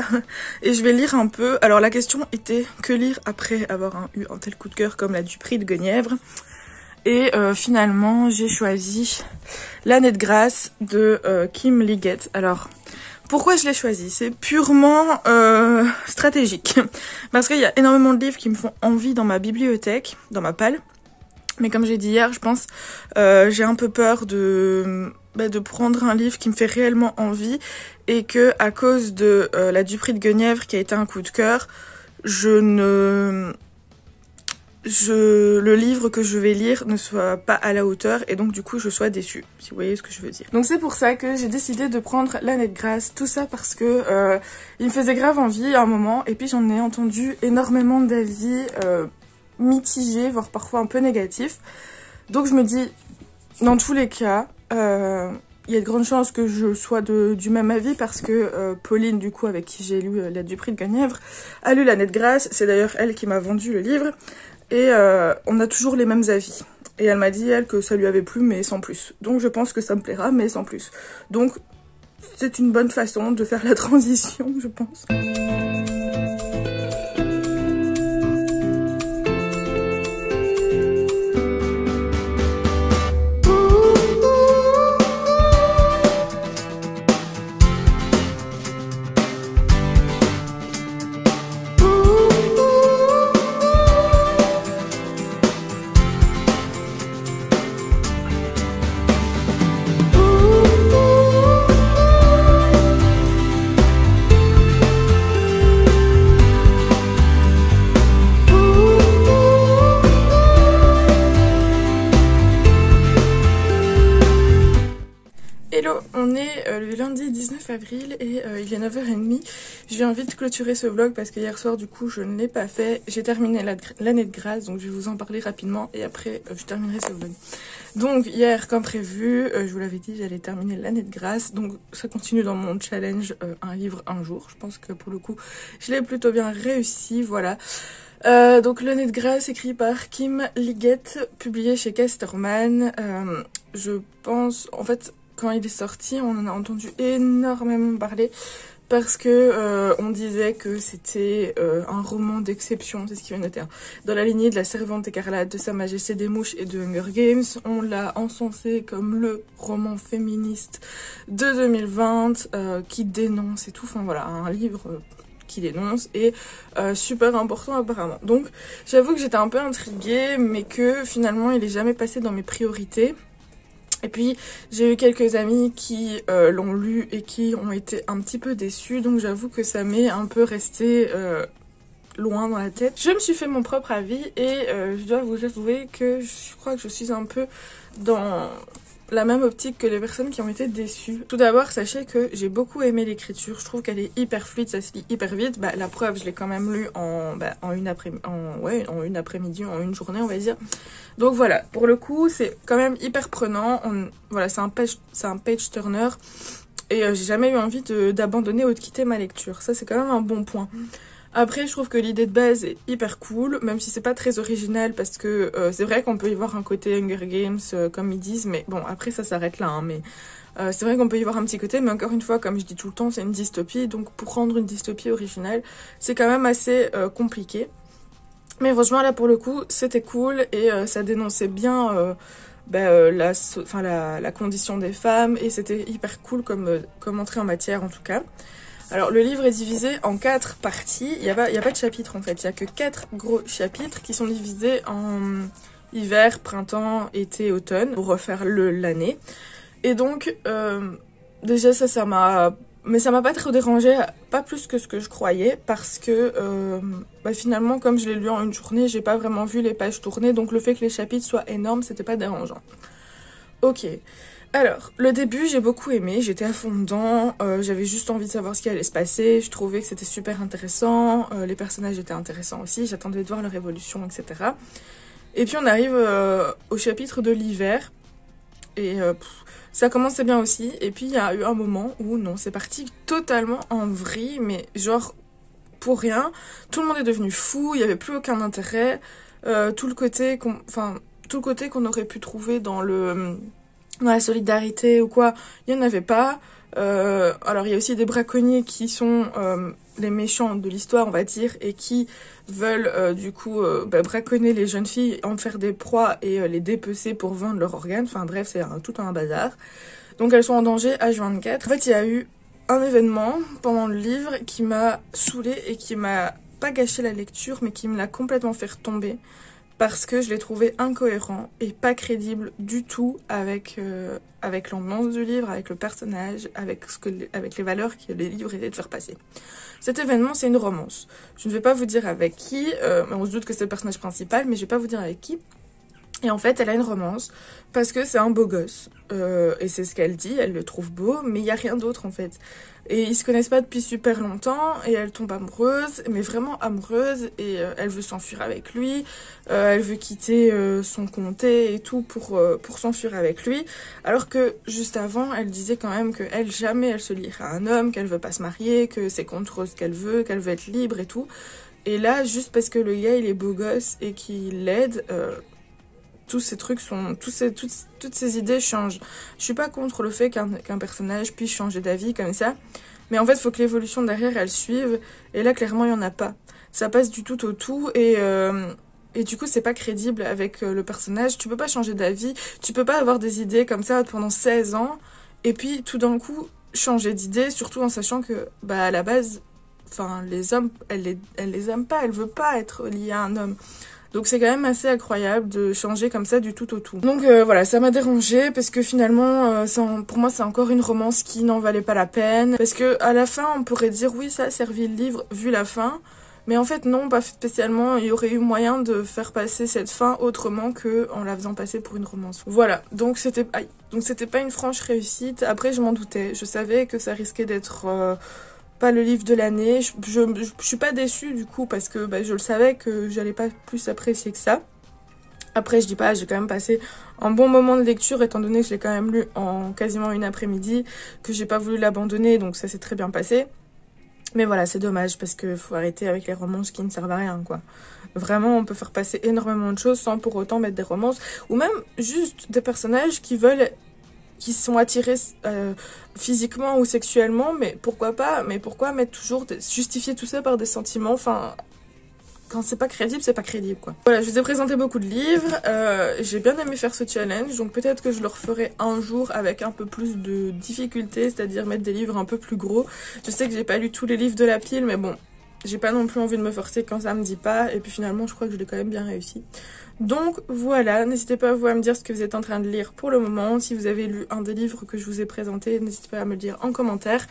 et je vais lire un peu. Alors la question était, que lire après avoir eu un tel coup de cœur comme la Dupree de Guenièvre? Et finalement, j'ai choisi L'année de grâce de Kim Liggett. Alors, pourquoi je l'ai choisi? C'est purement stratégique. Parce qu'il y a énormément de livres qui me font envie dans ma bibliothèque, dans ma palle. Mais comme j'ai dit hier, je pense, j'ai un peu peur de de prendre un livre qui me fait réellement envie et que à cause de la Dupree de Guenièvre qui a été un coup de cœur, le livre que je vais lire ne soit pas à la hauteur et donc du coup je sois déçue, si vous voyez ce que je veux dire. Donc c'est pour ça que j'ai décidé de prendre l'Année de grâce, tout ça parce que il me faisait grave envie à un moment et puis j'en ai entendu énormément d'avis mitigés, voire parfois un peu négatifs. Donc je me dis, dans tous les cas, il y a de grandes chances que je sois du même avis parce que Pauline, du coup, avec qui j'ai lu la Dupree de Guenièvre, a lu l'Année de grâce. C'est d'ailleurs elle qui m'a vendu le livre. Et on a toujours les mêmes avis. Et elle m'a dit, elle, que ça lui avait plu, mais sans plus. Donc je pense que ça me plaira, mais sans plus. Donc c'est une bonne façon de faire la transition, je pense. Hello, on est le lundi 19 avril et il est 9h30. Je viens vite clôturer ce vlog parce que hier soir du coup je ne l'ai pas fait. J'ai terminé l'Année de grâce donc je vais vous en parler rapidement et après je terminerai ce vlog. Donc hier comme prévu, je vous l'avais dit, j'allais terminer l'Année de grâce. Donc ça continue dans mon challenge un livre un jour. Je pense que pour le coup je l'ai plutôt bien réussi, voilà. Donc l'Année de grâce écrit par Kim Liggett, publié chez Casterman. Je pense, en fait, quand il est sorti, on en a entendu énormément parler parce que on disait que c'était un roman d'exception, c'est ce qui vient de dire, dans la lignée de La Servante écarlate, de Sa Majesté des Mouches et de Hunger Games. On l'a encensé comme le roman féministe de 2020 qui dénonce et tout, enfin voilà, un livre qui dénonce et super important apparemment. Donc j'avoue que j'étais un peu intriguée mais que finalement il est jamais passé dans mes priorités. Et puis j'ai eu quelques amis qui l'ont lu et qui ont été un petit peu déçus, donc j'avoue que ça m'est un peu resté loin dans la tête. Je me suis fait mon propre avis et je dois vous avouer que je crois que je suis un peu dans la même optique que les personnes qui ont été déçues. Tout d'abord, sachez que j'ai beaucoup aimé l'écriture, je trouve qu'elle est hyper fluide, ça se lit hyper vite. La preuve, je l'ai quand même lu en une après-midi, en une journée on va dire. Donc voilà, pour le coup, c'est quand même hyper prenant. Voilà, c'est un page turner et j'ai jamais eu envie d'abandonner ou de quitter ma lecture. Ça, c'est quand même un bon point. Après, je trouve que l'idée de base est hyper cool, même si c'est pas très original, parce que c'est vrai qu'on peut y voir un côté Hunger Games, comme ils disent, mais bon, après ça s'arrête là, hein, mais c'est vrai qu'on peut y voir un petit côté, mais encore une fois, comme je dis tout le temps, c'est une dystopie, donc pour rendre une dystopie originale, c'est quand même assez compliqué. Mais franchement, là, pour le coup, c'était cool, et ça dénonçait bien la condition des femmes, et c'était hyper cool comme entrée en matière, en tout cas. Alors le livre est divisé en 4 parties, il y a pas de chapitres en fait, il y a que 4 gros chapitres qui sont divisés en hiver, printemps, été, automne, pour refaire l'année. Et donc déjà ça m'a pas trop dérangé, pas plus que ce que je croyais, parce que finalement comme je l'ai lu en une journée, j'ai pas vraiment vu les pages tourner, donc le fait que les chapitres soient énormes, c'était pas dérangeant. Ok. Alors, le début, j'ai beaucoup aimé, j'étais à fond dedans, j'avais juste envie de savoir ce qui allait se passer, je trouvais que c'était super intéressant, les personnages étaient intéressants aussi, j'attendais de voir leur évolution, etc. Et puis on arrive au chapitre de l'hiver, et ça commençait bien aussi, et puis il y a eu un moment où non, c'est parti totalement en vrille, mais genre pour rien, tout le monde est devenu fou, il n'y avait plus aucun intérêt, tout le côté qu'on aurait pu trouver dans la solidarité ou quoi, il n'y en avait pas. Alors il y a aussi des braconniers qui sont les méchants de l'histoire, on va dire, et qui veulent du coup braconner les jeunes filles, en faire des proies et les dépecer pour vendre leurs organes. Enfin bref, c'est tout un bazar. Donc elles sont en danger H24. En fait, il y a eu un événement pendant le livre qui m'a saoulée et qui m'a pas gâché la lecture, mais qui me l'a complètement fait retomber. parce que je l'ai trouvé incohérent et pas crédible du tout avec l'ambiance du livre, avec le personnage, avec les valeurs que les livres essaient de faire passer. Cet événement, c'est une romance. Je ne vais pas vous dire avec qui, mais on se doute que c'est le personnage principal, mais je vais pas vous dire avec qui. Et en fait, elle a une romance parce que c'est un beau gosse. Et c'est ce qu'elle dit, elle le trouve beau, mais il n'y a rien d'autre en fait. Et ils se connaissent pas depuis super longtemps et elle tombe amoureuse, mais vraiment amoureuse, et elle veut s'enfuir avec lui, elle veut quitter son comté et tout pour s'enfuir avec lui. Alors que juste avant, elle disait quand même que elle jamais elle se lierait à un homme, qu'elle veut pas se marier, que c'est contre ce qu'elle veut être libre et tout. Et là, juste parce que le gars il est beau gosse et qu'il l'aide, tous ces trucs sont, toutes ces idées changent. Je suis pas contre le fait qu'un personnage puisse changer d'avis comme ça, mais en fait, il faut que l'évolution derrière elle suive. Et là, clairement, il y en a pas. Ça passe du tout au tout et du coup, c'est pas crédible avec le personnage. Tu peux pas changer d'avis, tu peux pas avoir des idées comme ça pendant 16 ans et puis tout d'un coup changer d'idée, surtout en sachant que, bah, à la base, enfin, les hommes, elle les aime pas, elle veut pas être liée à un homme. Donc c'est quand même assez incroyable de changer comme ça du tout au tout. Donc voilà, ça m'a dérangée parce que finalement, pour moi c'est encore une romance qui n'en valait pas la peine. Parce que à la fin, on pourrait dire oui, ça a servi le livre vu la fin. Mais en fait non, pas spécialement. Il y aurait eu moyen de faire passer cette fin autrement que en la faisant passer pour une romance. Voilà, donc c'était pas une franche réussite. Après je m'en doutais, je savais que ça risquait d'être pas le livre de l'année. Je suis pas déçue du coup parce que bah, je le savais que j'allais pas plus apprécier que ça. Après je dis pas, j'ai quand même passé un bon moment de lecture étant donné que je l'ai quand même lu en quasiment une après-midi, que j'ai pas voulu l'abandonner, donc ça s'est très bien passé. Mais voilà, c'est dommage parce que faut arrêter avec les romances qui ne servent à rien quoi. Vraiment, on peut faire passer énormément de choses sans pour autant mettre des romances, ou même juste des personnages qui sont attirés physiquement ou sexuellement, mais pourquoi pas, mais pourquoi mettre toujours, justifier tout ça par des sentiments, enfin, quand c'est pas crédible quoi. Voilà, je vous ai présenté beaucoup de livres, j'ai bien aimé faire ce challenge, donc peut-être que je le referai un jour avec un peu plus de difficulté, c'est-à-dire mettre des livres un peu plus gros. Je sais que j'ai pas lu tous les livres de la pile, mais bon, j'ai pas non plus envie de me forcer quand ça me dit pas, et puis finalement je crois que je l'ai quand même bien réussi. Donc voilà, n'hésitez pas vous à me dire ce que vous êtes en train de lire pour le moment. Si vous avez lu un des livres que je vous ai présenté, n'hésitez pas à me le dire en commentaire.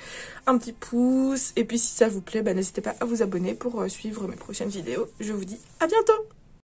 Un petit pouce, et puis si ça vous plaît, bah, n'hésitez pas à vous abonner pour suivre mes prochaines vidéos. Je vous dis à bientôt!